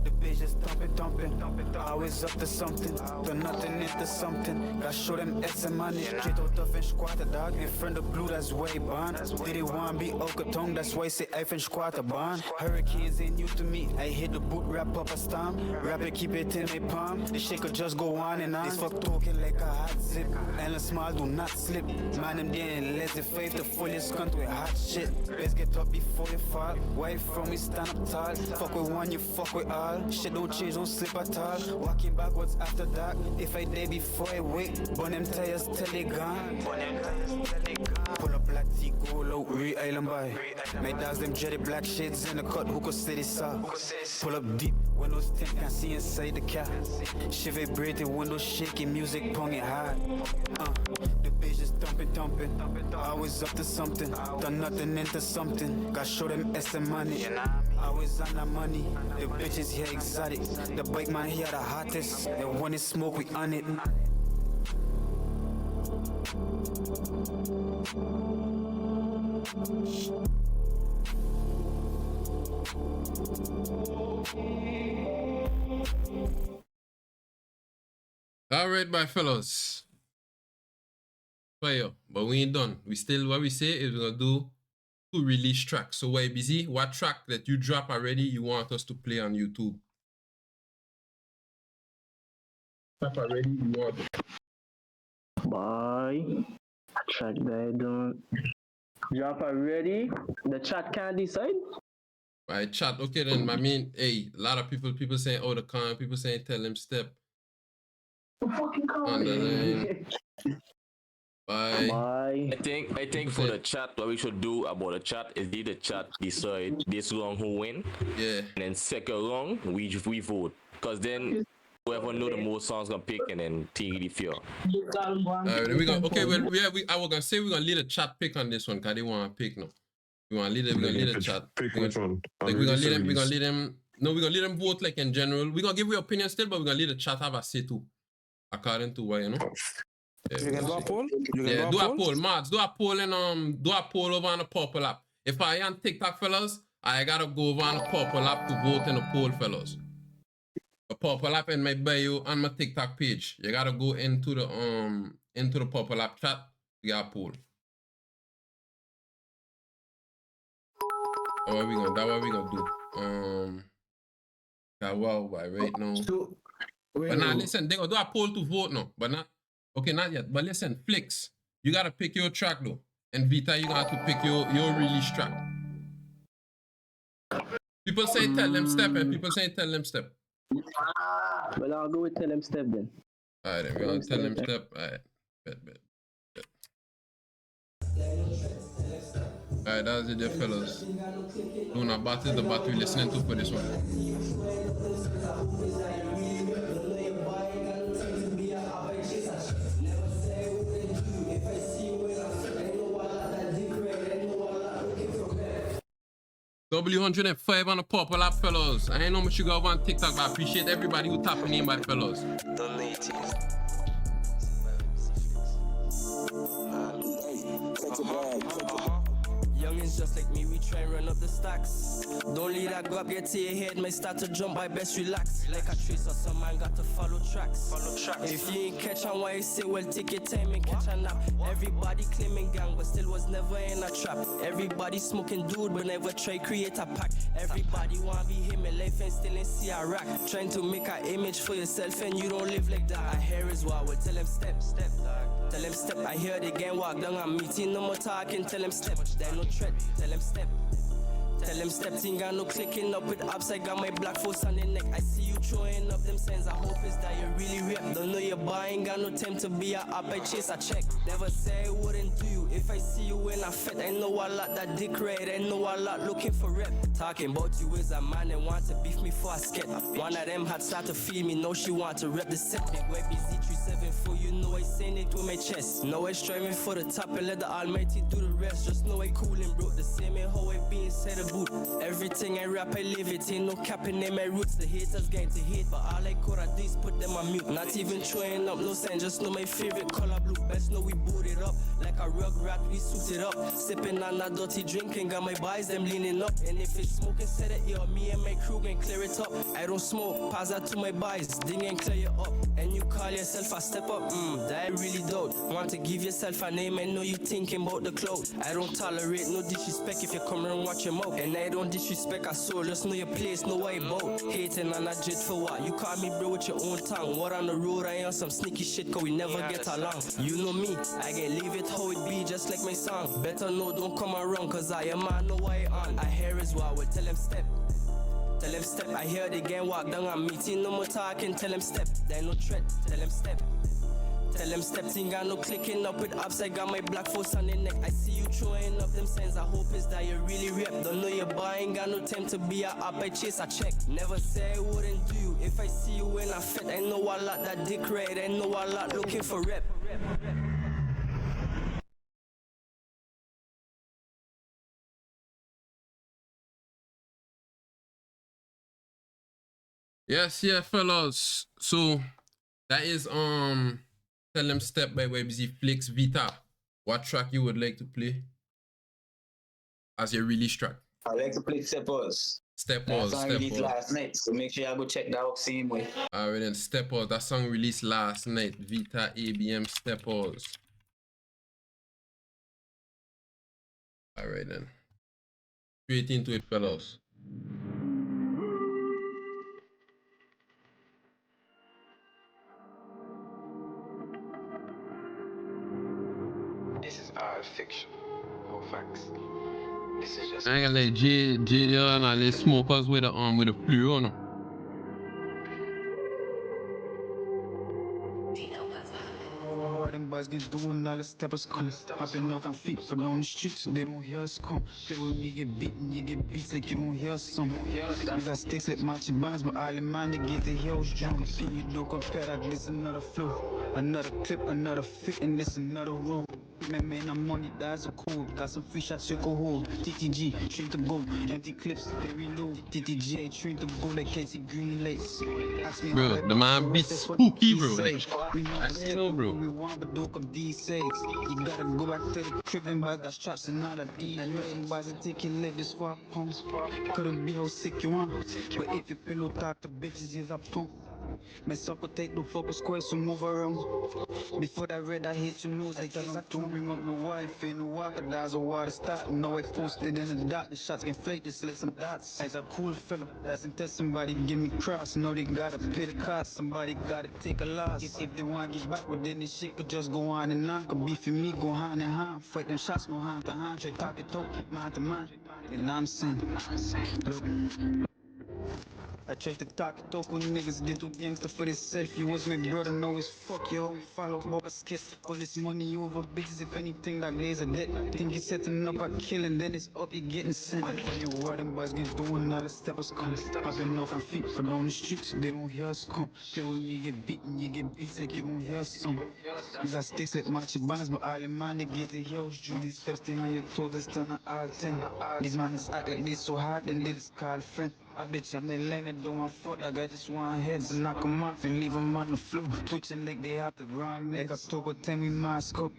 The bitch just thumping. Always up to something, turn nothing into something. Got show them S and money. Straight out of and squatter dog. In front of blue, that's why born. Did it want be Okatong, that's why say I and squatter born. Hurricanes ain't new to me. I hit the boot, wrap up a storm. Wrap it, keep it in my palm. The shaker just go on and on. This fuck talking like a hot zip. And small do not slip. Man, them there in lazy faith. The fullest cunt with hot shit. Best get up before you fall. Why from we stand up tall. Fuck with one, you fuck with all. Shit don't change, don't slip at all. Walking backwards after dark. If I day before I wake, burn them tires till they gone. Pull up black tea, go low, Real Island Boy. My dogs, them jetty black shades in the cut, who could say this up? Pull up deep, windows tint, can't see inside the car. Chevy braided, windows shaking, music ponging hard. The bitch just thumping. Always up to something, turn nothing into something. Got show them S and money. Always on the money, the bitches here exotic. The bike man here the hottest. And when it's smoke, we on it. All right, my fellows. Fire, but we ain't done. We still, what we say is we're gonna do 2 release tracks. So we're busy. What track that you drop already you want us to play on YouTube? Drop already you want it. Boy, track that don't drop already. The chat can't decide. Right, chat. Okay then. I mean, hey, a lot of people saying, oh, the con. People saying, tell him step. Fucking on the line. I think for the chat, what we should do about the chat is the chat decide this round who win. Yeah. And then second round we vote. Cause then whoever know the most songs gonna pick and then take the fear. We gonna I was gonna say we're gonna lead a chat pick on this one because they wanna pick now. We're gonna lead a chat. Pick which one? Like we're gonna lead them vote like in general. We're gonna give you opinion still, but we're gonna lead the chat have a say too. According to what you know. Yeah, you can do a poll? Do a poll, Mads. Do a poll and do a poll over on the purple app. If I am TikTok fellas, I gotta go over on the purple app to vote in the poll fellas. The purple app in my bio on my TikTok page. You gotta go into the purple app chat. We got a poll. What we gonna do? Right now. But now listen, they gonna do a poll to vote now, but not okay, not yet. But listen, Flicks, you gotta pick your track though, and Vita, you got to pick your release track. People say tell them step, and people say tell them step. Well, I'll go with tell them step then. Alright, then we're gonna tell them step. Alright, bet. Alright, that's it, there, fellas. Luna, Bat is the bat we're listening to for this one. W105 on the purple app, fellas. I ain't know much you go over on TikTok, but I appreciate everybody who tapping in, my fellas. Youngins just like me, we try and run up the stacks. Don't leave that grab, get to your head, may start to jump, I best relax. Like a trace or some man got to follow tracks. If you ain't catch on why you say, well, take your time and catch a nap. Everybody claiming gang, but still was never in a trap. Everybody smoking dude, but never try create a pack. Everybody want be him in life and still in see a rack. Trying to make an image for yourself and you don't live like that. I hear is what will tell him step, dog. Tell him step, I hear the gang walk down, I'm meeting, no more talking, tell him step. There no threat, tell him step. Tell him step, thing got no clicking up with apps, I got my black force on the neck. I see you throwing up them signs, I hope is that you really rap. Don't know your bar, ain't got no time to be a up, I chase a check. Never say I wouldn't do you, if I see you in a fit. I know a lot that dick red, I know a lot looking for rep. Talking about you is a man and want to beef me for a skit. One of them had started to feel me, know she want to rep the set. Big web busy 374, you know I saying it with my chest. Know I striving for the top and let the almighty do the rest. Just know I cool and broke the same and how I being said about. Everything I rap, I live it. Ain't no capping in my roots. The haters going to hate, but all I could do is put them on mute. Not even throwing up no sign, just know my favorite color blue. Best know we booted up like a rug rat, we suited up. Sipping on that dirty drinking, got my boys them leaning up. And if it's smoking, set it here. Me and my crew can clear it up. I don't smoke, pass that to my boys, ding and clear it up. And you call yourself a step up, that I really don't. Want to give yourself a name, I know you thinking about the clout. I don't tolerate no disrespect if you come around watch your mouth. And I don't disrespect a soul, just know your place, know what about. Hating on a jet for what? You call me bro with your own tongue. What on the road, I am some sneaky shit, cause we never get along. You know me, I can leave it how it be, just like my song. Better know, don't come around, cause I am man, know what I on. I hear is what I will tell him step. Tell him step, I hear the gang walk down, I'm meeting, no more talking, tell him step. There no threat, tell him step. Tell them step, thing got no clicking up with apps, I got my black force on the neck. I see you throwing up them signs, I hope is that you really rap. Don't know your bar, ain't got no time to be a up, I chase a check. Never say I wouldn't do you, if I see you in a fit. I know a lot that dick red, I know a lot looking for rep. Yes, yeah, fellas. So that is Tell Them Step by Webzy Flicks. Vita, what track you would like to play as your release track? I like to play Step Us. Step That Us, song Step released Us. last night, so make sure you go check that out same way. Alright then, Step Us. That song released last night. Vita ABM Step Us. Alright then. Straight into it, fellas. This is all fiction, no facts. This is just. I ain't gonna let J and all the smokers with a flu on them. Them boys get doing all the steppers come. Hopping off our feet, but on the streets, they don't hear us come. Play with me, get beaten, you get beats like you don't hear some. You got sticks like marching bands, but all the man, they get the hills drunk. You don't compare that, this another flow. Another clip, another fit, and this another road. Man, I'm money, that's a code. Got some free shots you can hold. TTG, train to go. Empty clips, they reload. TTG, train to go like can't see green lights. Ask me Bro, the man beats spooky, bro. Like, I know, bro. We want but don't come D6. You gotta go back to the crib and buy got straps and all that D. And boys and take your leg, this swap pumps. Couldn't be how sick you want. But if you pillow talk to bitches, is a pump. My sucker take the focus square, so move around. Before that red, I hit your nose like I don't bring up my wife in the water. There's a water start. No, I posted in the dot. The shots can fake, just let some dots. As a cool fella, doesn't tell somebody give me cross. No, they gotta pay the cost. Somebody gotta take a loss. If they want to get back, well, then this shit could just go on and on. Could beef me, go hand in hand. Fight them shots, go hand to hand. Try talk it out, man to man. You know what I'm saying? Look. I tried to talk with niggas, did too gangster for this self. You was my brother, now it's fuck you. Follow Bubba's kiss. All this money over bitches, if anything like there's a debt. Think he's setting up a killing, then it's up, he getting sent. You what them boys get doing, all the steppers come. I've been off my feet for down the streets, they don't hear us come. Play when you get beaten, you get beat, like you don't hear us some. These are sticks like matchy bands, but all the man they get the hills. Judy steps in on your toes, it's turn all 10. These man is act like this so hard, then they just call friend. I bitch, I'm in lane and do my foot. I got just one head, so knock 'em off and leave 'em on the floor. Twitching like they have the wrong leg. October 10, we mask up.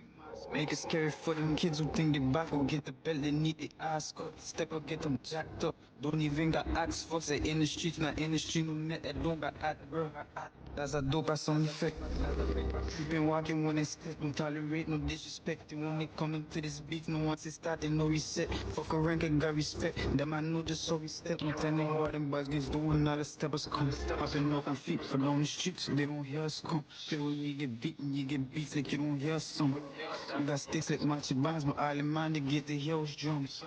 Make it scary for them kids who think they back. Go get the belt, they need the ass cut. Step up, get them jacked up. Don't even got axe fucks. They in the streets, not in the street, no net. I don't got at, bro. That's a dope ass sound effect. We been walking when they step, don't tolerate no disrespect. They want me coming to this beef, no once it start, they no reset. Fuck a rank and got respect. Them I know just so we step. I'm telling you what them boys get doing, all the steppers come. I've been off my feet for down the streets, they don't hear us come. Play when you get beaten, you get beat like you don't hear us some. We got sticks like matchy bands, but all the man they get the hills drums.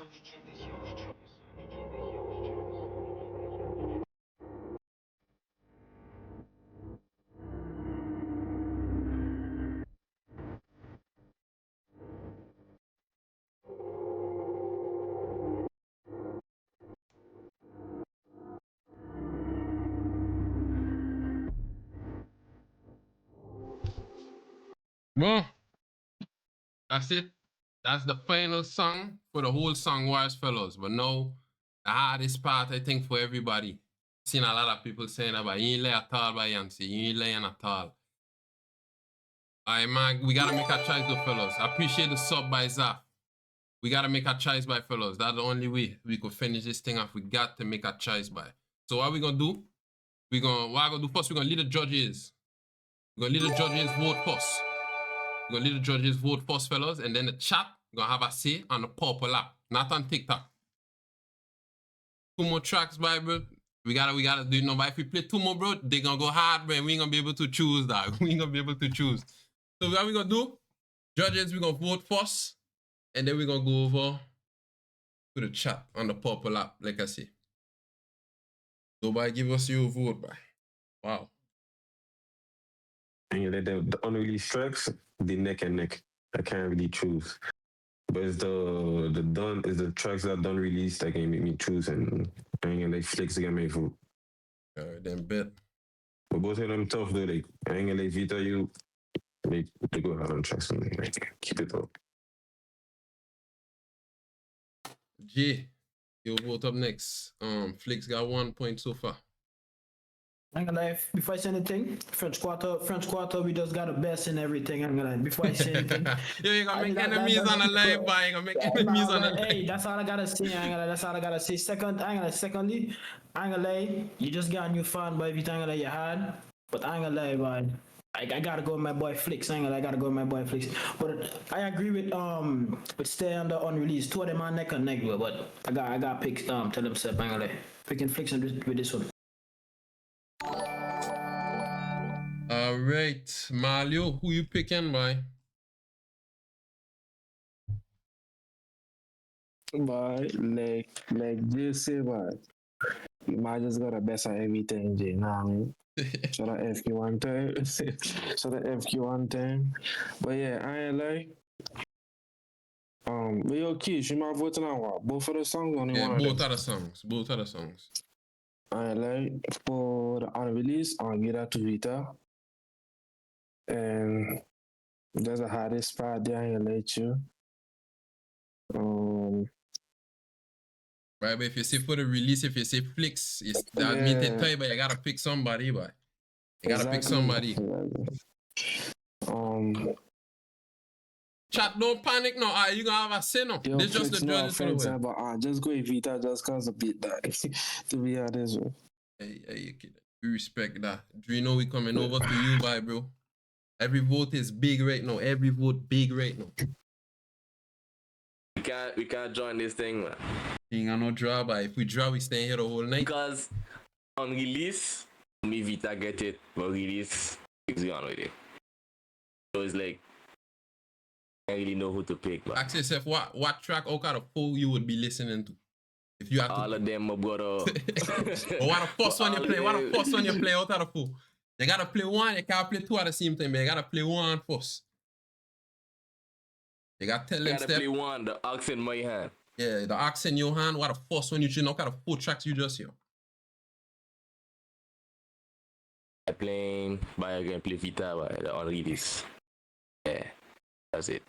Well, that's it. That's the final song for the whole song wise, fellas. But now, the hardest part, I think, for everybody. Seen a lot of people saying that, but you ain't lay at all by Yancy. You ain't laying at all. Alright, man, we gotta make a choice though, fellas. I appreciate the sub by Zaf. We gotta make a choice by, fellas. That's the only way we could finish this thing off. We got to make a choice by. So what we gonna do? What I gonna do first, we're gonna lead the judges. We're gonna lead the judges vote first. We're gonna lead the judges vote first, fellas, and then the chat, we're gonna have a say on the purple app, not on TikTok. 2 more tracks, Bible. We gotta do it now. But if we play 2 more, bro, they gonna go hard, bro. We ain't gonna be able to choose, dog. We ain't gonna be able to choose. So what we gonna do? Judges, we gonna vote first, and then we gonna go over to the chat on the purple app, like I say. Nobody give us your vote, bro. Wow. And the unreleased tracks, the neck and neck. I can't really choose. But it's the tracks that done released that can make me choose, and I ain't gonna let Flex get my vote. Alright, then bet. But both of them tough though. Like, I ain't gonna let Vita you. They go hard on tracks and like, keep it up. Jay, you vote up next. Flex got 1 point so far. I'm gonna lie, before I say anything, French Quarter, we just got the best in everything. I'm gonna lie, before I say anything. Yo, you gonna make enemies on the live, boy. You gonna make enemies on the live. Hey, that's all I gotta say. That's all I gotta say. Secondly, I'm gonna lie, you just got a new fan, boy. Every time I'm gonna lie, you had. But I'm gonna lie, boy. I gotta go with my boy Flix. I gotta go with my boy Flix. But I agree with stay on the unreleased. 2 of them are neck and neck, but I got pick tell them step. I'm gonna lie, picking Flix with this one. All right, Mario, who you picking, boy? Boy, like Jay say, boy, I just got the best of everything, Jay. Nah, man. So that FQ one time. But yeah, I ain't like. But yo, Keish, you might vote on what? Both of the songs, only one of them? Both of the songs. I like for the unreleased, I'll give that to Vita. And there's a hardest part there, I ain't let you. Right, but if you say for the release, if you say Flix, it's admitted to you, but you gotta pick somebody, boy. You gotta pick somebody. Chat, don't panic now. You gonna have a say now. This just the judges for the way. But just go with Vita just cause a bit that to be honest, bro. Hey, kid. We respect that. Drino, we coming over to you, bye, bro. Every vote is big right now. Every vote big right now. We can't join this thing, man. Ain't got no draw, but if we draw, we stay here the whole night. Because on release, me Vita get it, but release is gone with it. So it's like I really know who to pick. But ask yourself what track out of the 4 you would be listening to. If you have all to... of them, my brother. But what the first one you play? What the first one you play out of the four? You gotta play one, you can't play two at the same time, but you gotta play one first. You gotta tell them gotta step. play one, the axe in my hand. Yeah, the axe in your hand, what the first one you should knock out the 4 tracks you just hear. I playing by again, play Vita by the unreleased. Yeah, that's it.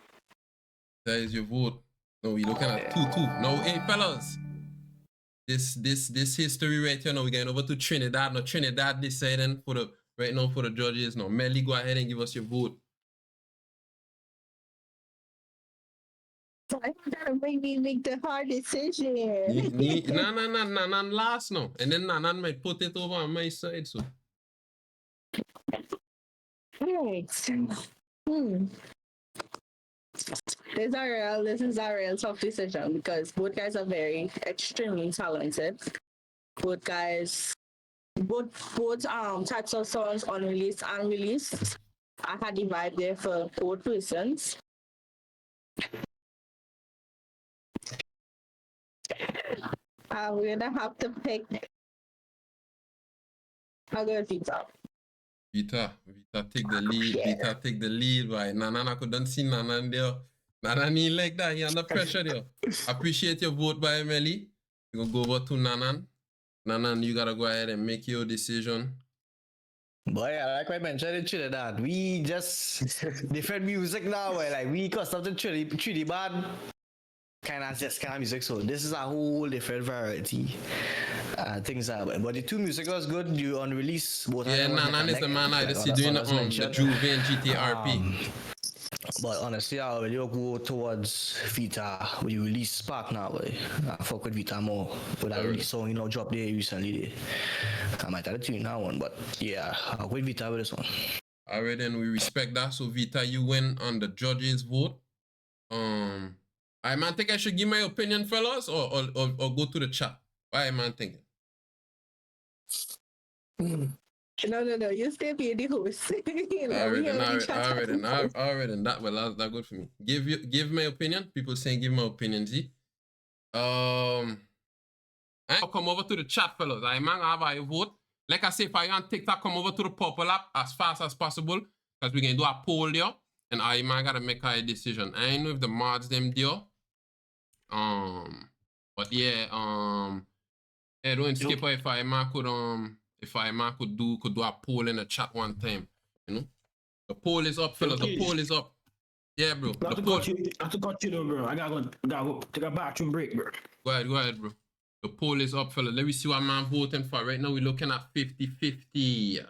That is your vote. No, we're looking at 2-2. Now, hey fellas. This history right here, now we're going over to Trinidad. Now Trinidad deciding for the right now for the judges. Now Melly, go ahead and give us your vote. So I gotta make me make the hard decision. Nah, last now. And then Nanan might put it over on my side. So Alright. This is a real tough decision because both guys are very extremely talented. Both types of songs, unreleased and released. I had the vibe there for both persons. We're gonna have to pick. I'll go with Vita. Vita take the lead. Yeah. Vita take the lead. Right? Nanan, I couldn't see Nanan there. Nanan ain't like that. He under pressure there. Appreciate your vote by Melly. We're gonna go over to Nanan. Nanan, you gotta go ahead and make your decision. Boy, like I mentioned in Trinidad, we just different music now. Like we got something Trinidad kind of music. So this is a whole different variety. Things are, but the two music was good. You on release both. Yeah, Nanan is the man I see doing the Juve and GTRP. But honestly, I will go towards Vita with the release spark now. I fuck with Vita more. But I release song, drop there recently. I might have to tune that one, but yeah, I'll go with Vita with this one. Alright, then we respect that. So Vita, you win on the judges' vote. I man think I should give my opinion, fellas, or go to the chat. Why man thinking? No. You stay be the host. Alright, that's good for me. Give my opinion. People saying give my opinion. See, I'll come over to the chat, fellas. I man have a vote. Like I say, if I on TikTok, come over to the Purple app as fast as possible because we can do a poll there, and I man gotta make a decision. I ain't know if the mods them there. But yeah, I don't skip if I man could do a poll in the chat one time, The poll is up, fellas. The poll is up. Yeah, bro. I have to cut you though, bro. I gotta go take a bathroom break, bro. Go ahead, bro. The poll is up, fellas. Let me see what man voting for. Right now we're looking at 50-50.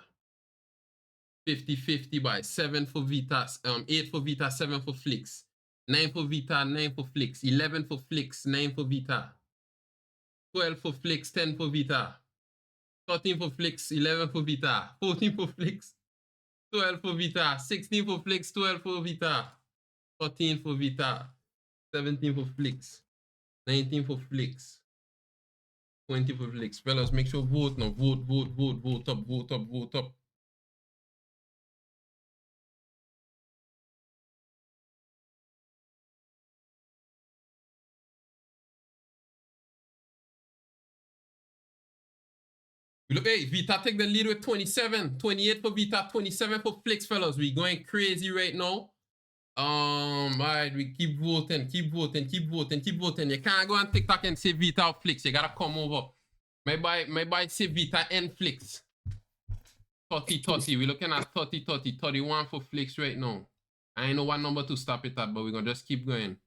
50-50 by 7 for Vita, 8 for Vita, 7 for Flix. 9 for Vita, 9 for Flix. 11 for Flix, 9 for Vita. 12 for Flix, 10 for Vita. 13 for Flix, 11 for Vita. 14 for Flix, 12 for Vita. 16 for Flix, 12 for Vita. 14 for Vita. 17 for Flix. 19 for Flix. 20 for Flix. Fellas, make sure vote now. Vote up. Look, hey, Vita take the lead with 27. 28 for Vita, 27 for Flix, fellas. We going crazy right now. Alright, we keep voting. You can't go on TikTok and say Vita or Flix. You gotta come over. Maybe say Vita and Flix. 30. We're looking at 30. 31 for Flix right now. I ain't know what number to stop it at, but we're gonna just keep going.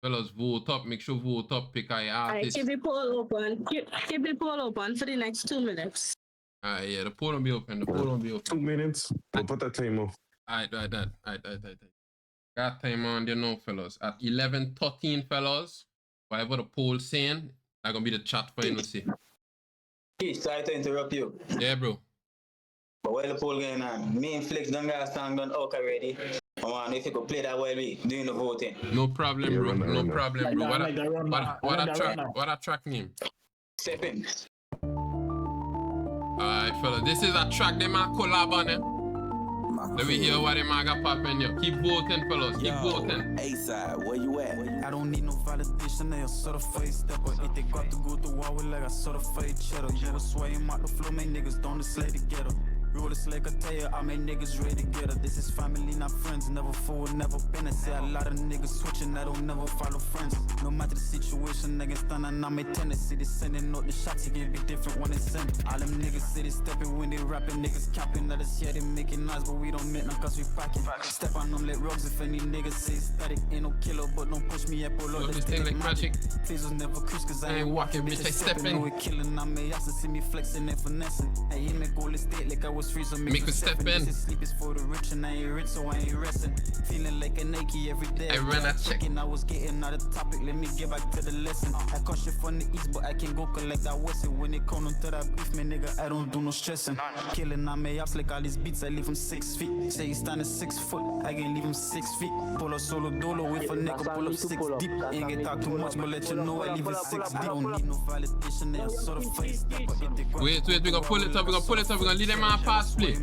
Fellas, vote up. Make sure vote up. Pick our artist. Alright, keep the poll open. Keep the poll open for the next 2 minutes. Alright, yeah, the poll won't be open. 2 minutes. We'll put that time off. Alright. Got time on there now, fellas. At 11:13, fellas. Whatever the poll saying, that's gonna be the chat for you to see. Keish, sorry to interrupt you. Yeah, bro. But while the poll going on, me and Flix don't got a song done out already. I want if you could play that while we doing the voting. No problem, bro. No problem, bro. What a track name? Stepping. Alright, fella. This is a track they man collab on them. Let me hear what the man got popping here. Keep voting, fellas. Keep voting. A-side, where you at? I don't need no validation, they a certified stepper. If they got to go to war with like a certified cheddar. You was swaying out the flow, make niggas don't slay together. Roll this like a tire, I make niggas ready together. This is family, not friends. Never forward, never been. I say a lot of niggas switching, I don't never follow friends. No matter the situation, niggas stand and I make tendency. They sending out the shots, it can be different when they send. All them niggas say they stepping when they rapping, niggas capping. Let us hear they making noise, but we don't make none cause we packing. Step on them, let rugs if any niggas say static. Ain't no killer, but don't push me up, pull up, let's take like magic. Please was never Chris cause I ain't walking, bitch, I stepping. No, we killing, I may also see me flexing and finessing. I ain't make goal estate like I was freezer. Make me step in. Sleep is for the rich and I ain't rich, so I ain't resting. Feeling like a Nike every day. I ran a check. I was getting out of topic, let me get back to the lesson. I caught shit from the east, but I can go collect that western. When it come to that beef, man, nigga, I don't do no stressing. Killing, I may ups like all these beats, I leave him 6 feet. Say he standing 6 foot, I can leave him 6 feet. Pull a solo dolo with a nigga, pull up 6 deep. Ain't get talk too much, but let you know I leave it 6 deep. I don't need no validation, they sort of face. Wait, we gonna pull it up, we gonna lead them on fast play.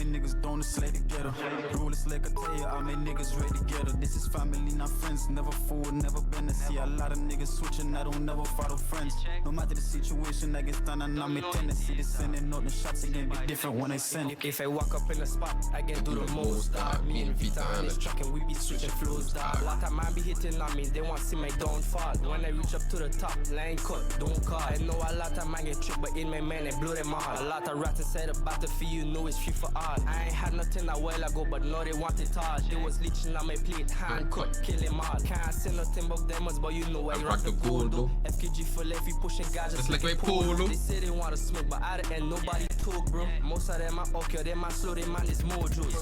Niggas don't slay together. Rule is like a tire, I make niggas ready together. This is family, not friends. Never forward, never been to see a lot of niggas switching. I don't never follow friends. No matter the situation, I get done and I'm a tendency to sending out the shots again be different when I send. If I walk up in the spot, I get do the most. Me and Vita on this track and we be switching flows. A lot of man be hitting on me, they want to see my downfall. When I reach up to the top, line cut, don't call. I know a lot of man get tricked, but in my mind I blow them all. A lot of rats inside the battlefield, you know it's free for all. I ain't had nothing a while ago, but now they want it all. They was leeching on my plate, hand cut, kill them all. Can't say nothing but diamonds, but you know I rock the gold though. FKG for life, we pushing gadgets just like my polo. They say they want to smoke, but at the end nobody talk, bro. Most of them are okay, they man slow, they man is mojos.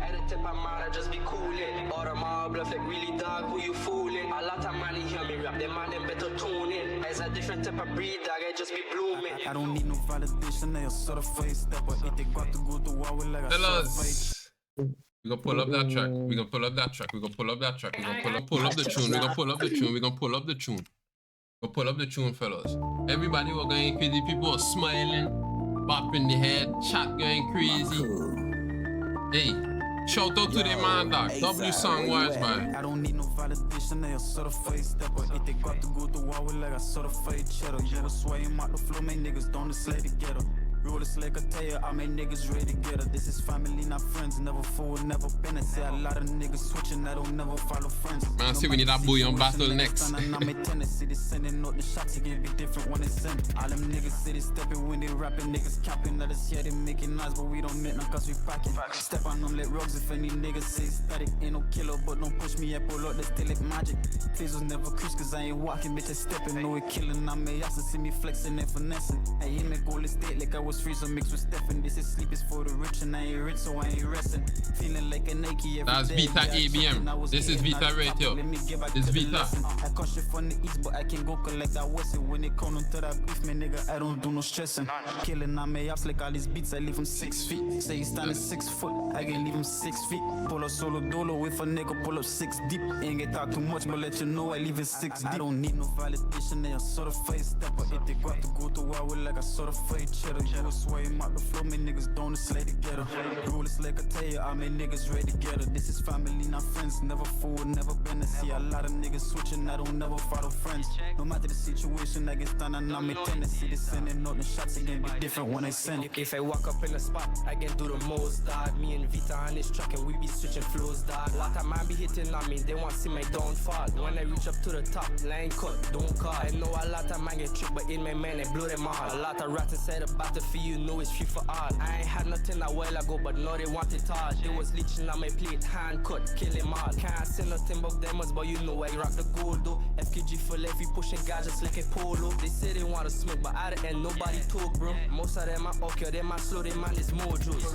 At the tip of man, I just be coolin'. All the mob bluff like really dog, who you fooling? A lot of money hear me rap, them man them better tune in. As a different type of breed, dog, I just be blooming. I don't need no validation, they a sort of face stepper. If they got to go to war with like a fellas, we gonna pull up that track. We gonna pull up that track. We gonna pull up that track. We gonna pull up the tune. We gonna pull up the tune. We gonna pull up the tune. Go pull up the tune, fellas. Everybody was going crazy. People were smiling, bopping the head, chat going crazy. Hey, shout out to the man, dog. W song wise, man. I don't need no validation, they a certified stepper. If they got to go to war with like a certified cheddar. You was swaying out the flow, make niggas don't slay together. Roll this like a tire, I make niggas ready together. This is family, not friends. Never forward, never been. I say a lot of niggas switching, I don't never follow friends. Man, see we need that boy on battle next. I make tendency, they sending out the shots, it can be different when they send. All them niggas say they stepping when they rapping, niggas capping. Let us hear they making noise, but we don't make none cause we packing. Step on them, let rugs if any niggas say static. Ain't no killer, but don't push me up, pull up, let's still like magic. Please was never Chris cause I ain't walking, bitch, I stepping. No, we killing, I may also see me flexing and finessing. I ain't make goal estate like I was freezer mixed with Stephen. This is sleep is for the rich and I ain't rich, so I ain't resting. Feeling like a Nike every that's day. Vita ABM. This is Vita right here. This Vita. I caught shit from the east, but I can go collect that western. When it come to that beef, man, nigga, I don't do no stressing. Killing on my ups like all these beats, I leave him 6 feet. Say he standing 6 foot, I can leave him 6 feet. Pull a solo dolo with a nigga, pull up 6 deep. Ain't get talk too much, but let you know I leave it 6 deep. I don't need no validation, they a sort of face stepper. If they got to go to war with like a sort of fake cheddar. You was swaying out the flow, me niggas don't slay together. Rule is like a tire, I make niggas ready together. This is family, not friends. Never forward, never been to see a lot of niggas switching. I don't never follow friends. No matter the situation, I get done and I'm a tendency to sending out the shots again be different when I send. If I walk up in the spot, I can do the most, dog. Me and Vita on this track and we be switching flows, dog. A lot of man be hitting on me, they want to see my downfall. When I reach up to the top, line cut, don't call. I know a lot of man get tricked, but in my mind I blow them all. A lot of rats inside the battlefield, you know it's free for all. I ain't had nothing a while ago, but now they want it all. They was leeching on my plate, hand cut, kill them all. Can't say nothing but diamonds, but you know I rock the gold though. FKG for life, we pushing gadgets like a polo. They say they want to smoke, but at the end nobody talk, bro. Most of them are okay, they man slow, they man is mojos.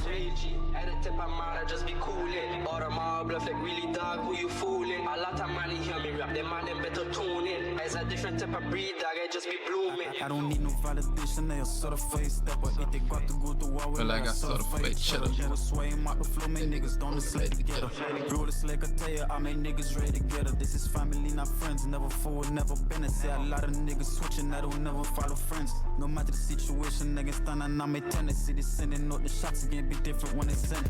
At the tip of man, I just be coolin'. All the mob bluff like really dog, who you fooling? A lot of money hear me rap, them man them better tune in. As a different type of breed, dog. I just be blooming. I don't need no validation, they a certified stepper. If they got to go to war with like I certified cheddar. Yeah, sway him out the flow, make niggas don't slay together. Bro, this like I tell you, I make niggas ready together. This is family, not friends. Never forward, never been. I say a lot of niggas switching, I don't never follow friends. No matter the situation, niggas stand and I may tendency to sending out the shots again, be different when it's sent.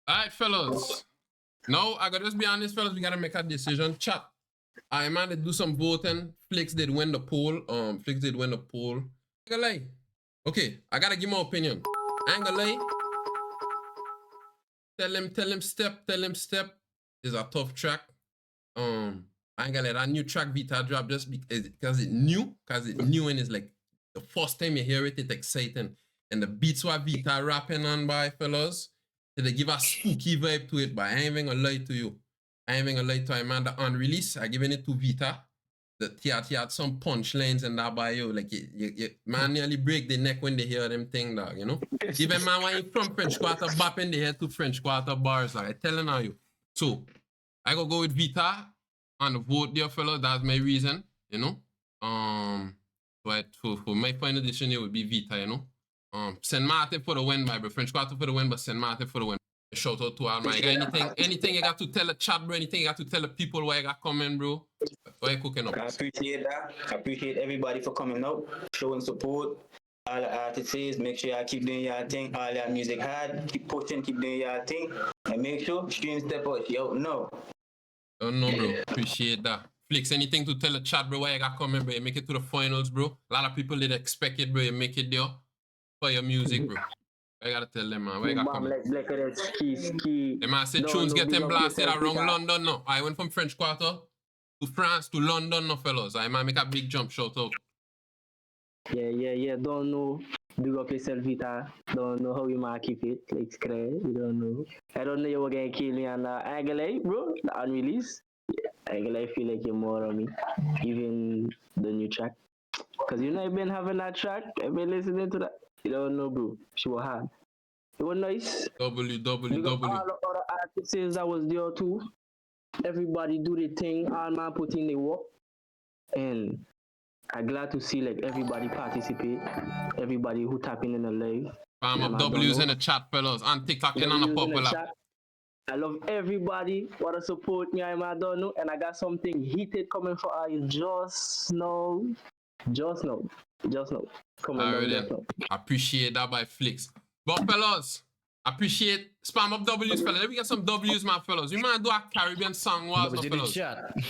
Alright, fellas. Now, I gotta just be honest, fellas, we gotta make a decision. Chat. I man to do some voting. Flix did win the poll. Flix did win the poll. I ain't gonna lie. Okay, I gotta give my opinion. I ain't gonna lie. Tell him step is a tough track. I ain't gonna lie, that new track Vita drop just because it's new and it's like the first time you hear it, it's exciting. And the beats what Vita rapping on by, fellas, they give a spooky vibe to it, but I ain't even gonna lie to you. I ain't even gonna lie to you, man. The unreleased, I giving it to Vita. He had some punchlines and that by you. Like, man nearly break the neck when they hear them thing, dog, you know? Even man, when you from French Quarter, bapping the head to French Quarter bars, like, I telling you. So, I go with Vita on the vote there, fellas. That's my reason, you know? But for my final decision, it would be Vita, you know? Saint Martin for the win, my bro. French Quarter for the win, but Saint Martin for the win. Shout out to all my guy. Anything you got to tell the chat, bro? Anything you got to tell the people where you got coming, bro? Why you cooking up? I appreciate that. I appreciate everybody for coming out, showing support. All the artists, make sure y'all keep doing your thing. All your music hard. Keep pushing, keep doing your thing. And make sure stream step out. Yo, no. Oh no, bro. Appreciate that. Flix, anything to tell the chat, bro? Why you got coming, bro? You make it to the finals, bro. A lot of people didn't expect it, bro. You make it there for your music, bro. I gotta tell them, man. Where you got coming? The man said tunes getting blasted around London now. I went from French Quarter to France to London now, fellas. I might make a big jump, shout out. Yeah. Don't know. Big up yourself, Vita. Don't know how you might keep it. Like, you don't know. I don't know you were gonna kill me on the Angle, bro. The unreleased. Angle, I feel like you're more on me. Even the new track. Because you know, I've been having that track. I've been listening to that. You don't know, bro. She was hard. It was nice. WWW. All the other artists that was there too. Everybody do the thing. All man put in the work. And I'm glad to see like everybody participate. Everybody who tapping in the live. Farm up W's in the chat, fellas. And TikTok and on the popular. I love everybody. Want to support me. I don't know. And I got something heated coming for you just now. Just now. Come on, right, then. Appreciate that by Flix. But fellas, appreciate spam up W's, fellas. Let me get some W's, my fellas. We might do a Caribbean song was, my fellas.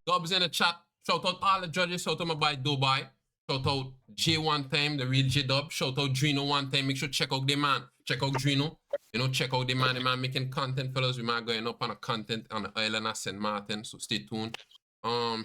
Dubs in the chat. Shout out all the judges. Shout out my boy Dubai. Shout out J one time, the real J Dub. Shout out Drino one time. Make sure check out the man. Check out Drino. You know, check out the man. The man making content, fellas. We might going up on a content on the island of St. Martin. So stay tuned.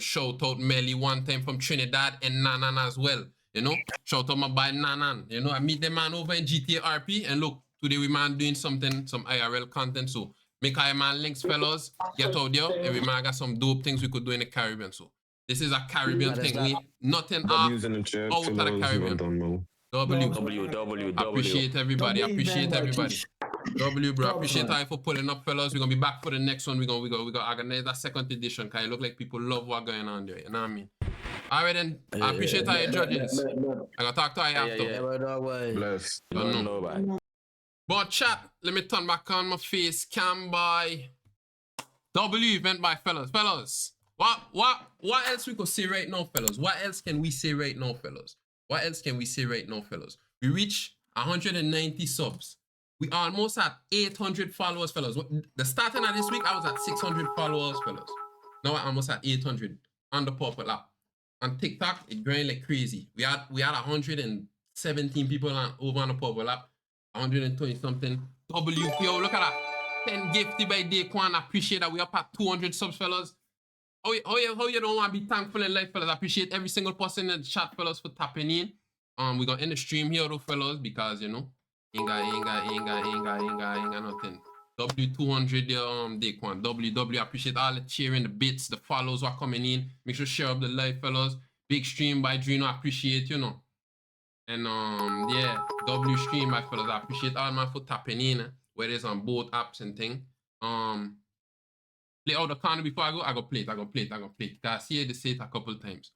Shout out Melly one time from Trinidad and Nanan as well. You know, shout out my boy Nanan. You know, I meet the man over in GTA RP and look, today we man doing something, some IRL content. So make our man links, fellas. Get out there and we man got some dope things we could do in the Caribbean. So this is a Caribbean thing. We nothing out of the Caribbean. W. Appreciate everybody. W, bro. Appreciate you for pulling up, fellas. We're gonna be back for the next one. We gonna organize that second edition. Cause it look like people love what going on there. You know what I mean? Alright then. I appreciate all your judges. I gotta talk to you after. Bless. Don't know. But chat, let me turn back on my face cam by W event by fellas. Fellas, what else we could say right now, fellas? What else can we say right now, fellas? We reach 190 subs. We almost at 800 followers, fellas. The starting of this week, I was at 600 followers, fellas. Now I'm almost at 800 on the purple app. On TikTok, it's growing like crazy. We had 117 people over on the purple app. 120 something. WPO, look at that. 10 gifted by Daquan. I appreciate that. We up at 200 subs, fellas. How you don't want to be thankful in life, fellas? I appreciate every single person in the chat, fellas, for tapping in. We're gonna end the stream here, though, fellas, because you know, ain't got nothing. W200 there, Daquan. W. I appreciate all the cheering, the bits, the follows who are coming in. Make sure to share up the live, fellas. Big stream by Drino. I appreciate, you know. And yeah, W stream, my fellas. I appreciate all man for tapping in. where it is on both apps and thing. Play out the corner before I go play it. Cause I see they say it a couple times.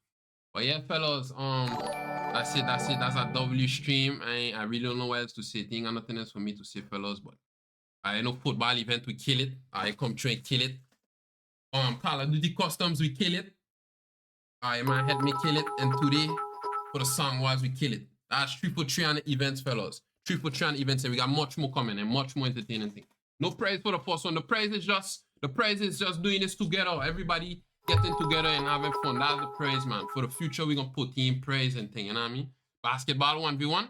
But yeah, fellas, that's it. That's a W stream. I really don't know what else to say. Ain't got nothing else for me to say, fellas. But I know football event, we kill it. I come try and kill it. Call of Duty Customs, we kill it. I might help me kill it. And today, for the song wise, we kill it. That's 3 for 3 on the events, fellas. 3 for 3 on the events, and we got much more coming and much more entertaining thing. No prize for the first one. The prize is just doing this together. Everybody getting together and having fun. That's the praise, man. For the future, we're gonna put team praise and thing, you know what I mean? Basketball 1v1.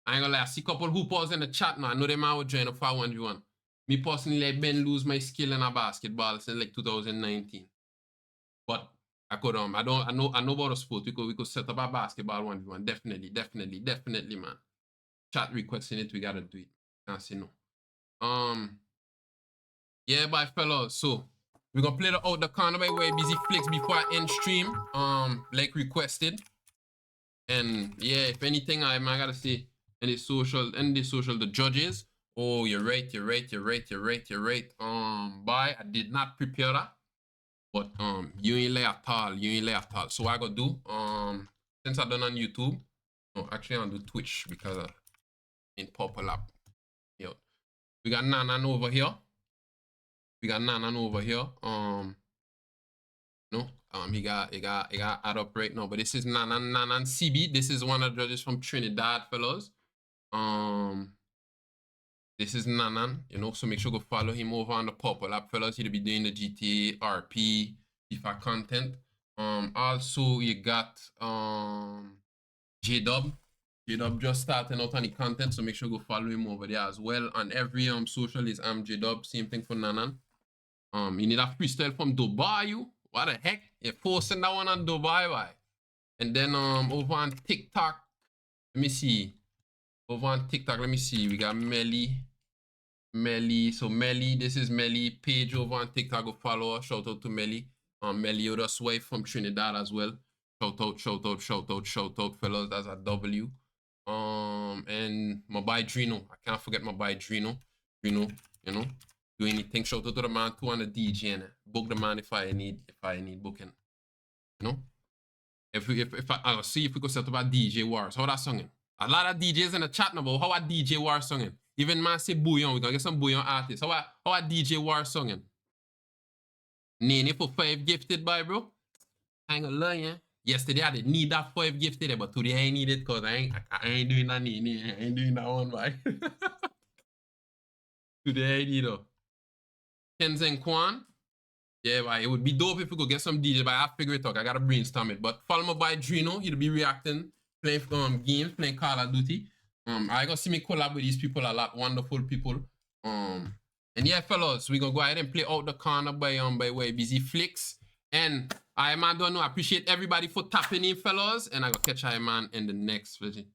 I ain't gonna lie, I see a couple hoopers in the chat now. I know they might would join a 5-1v1. Me personally, I've been lose my skill in a basketball since like 2019. But I could I know about the sport. We could set up a basketball 1v1. Definitely, man. Chat requesting it, we gotta do it. Can't say no. Yeah, bye fellas. So we're gonna play the out the corner by way busy flicks before I end stream. Like requested. And yeah, if anything, I gotta say in the social, the judges. Oh, you're right. Bye. I did not prepare that. But you ain't lay at all. So what I gotta do, since I done on YouTube, no, actually I'm gonna do Twitch because in Purple app. Yo. We got Nanan over here. He got add up right now. But this is Nanan CB. This is one of the judges from Trinidad, fellas. This is Nanan, you know, so make sure go follow him over on the Purple app, fellas. He'll be doing the GTA, RP, FIFA content. Also you got J-Dub. J-Dub just starting out on the content, so make sure go follow him over there as well. On every social is J-Dub. Same thing for Nanan. You need a freestyle from Dubai, you. What the heck? You're posting that one on Dubai, why? And then over on TikTok, let me see. Over on TikTok, let me see. We got Melly. So Melly, this is Melly. Page over on TikTok, go follow her. Shout out to Melly. Melly Yoda's wife from Trinidad as well. Shout out, fellas. That's a W. And my boy Drino. I can't forget my boy Drino. Drino, you know. Do anything. Shout out to the man too on the DJ and book the man if I need booking. You know? If I'll see if we could set up a DJ Wars. How that songing? A lot of DJs in the chat now about how a DJ Wars songing. Even man say Bouillon, we gonna get some Bouillon artists. How a DJ Wars songing? Nene for 5 gifted by bro. I ain't gonna lie, yeah. Yesterday I did need that 5 gifted, but today I ain't need it because I ain't doing that Nene. I ain't doing that one, right? Today I need it. Kenzen Kwan. Yeah, but it would be dope if we could get some DJ, but I figure it out. I gotta brainstorm it. But follow my boy Drino. He'll be reacting, playing games, playing Call of Duty. I gonna see me collab with these people a lot. Wonderful people. And yeah, fellas, we gonna go ahead and play out the corner by way busy flicks. And I man don't know. I appreciate everybody for tapping in, fellas. And I gonna catch I man in the next version.